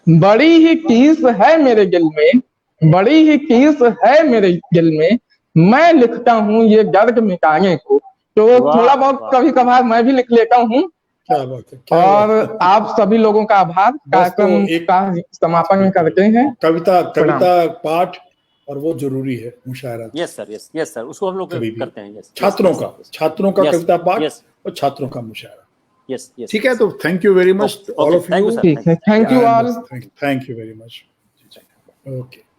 बड़ी ही टीस है मेरे दिल में, बड़ी ही टीस है मेरे दिल में, मैं लिखता हूं ये दर्द मिटाने को। तो थोड़ा बहुत कभी कभार मैं भी लिख लेता हूं क्या बात है, क्या और बात है। आप सभी लोगों का आभार। बस तो कार्यक्रम एक का समापन करते हैं। कविता प्रणाम। पाठ, और वो जरूरी है मुशायरा यस सर, यस सर, उसको हम लोग कभी भी करते हैं। यस, छात्रों का Yes, कविता पाठ yes. और छात्रों का मुशायरा। Yes yes. ठीक है, तो thank you very much all of thank you. You sir. ठीक है, thank you all. Thank you very much. Okay.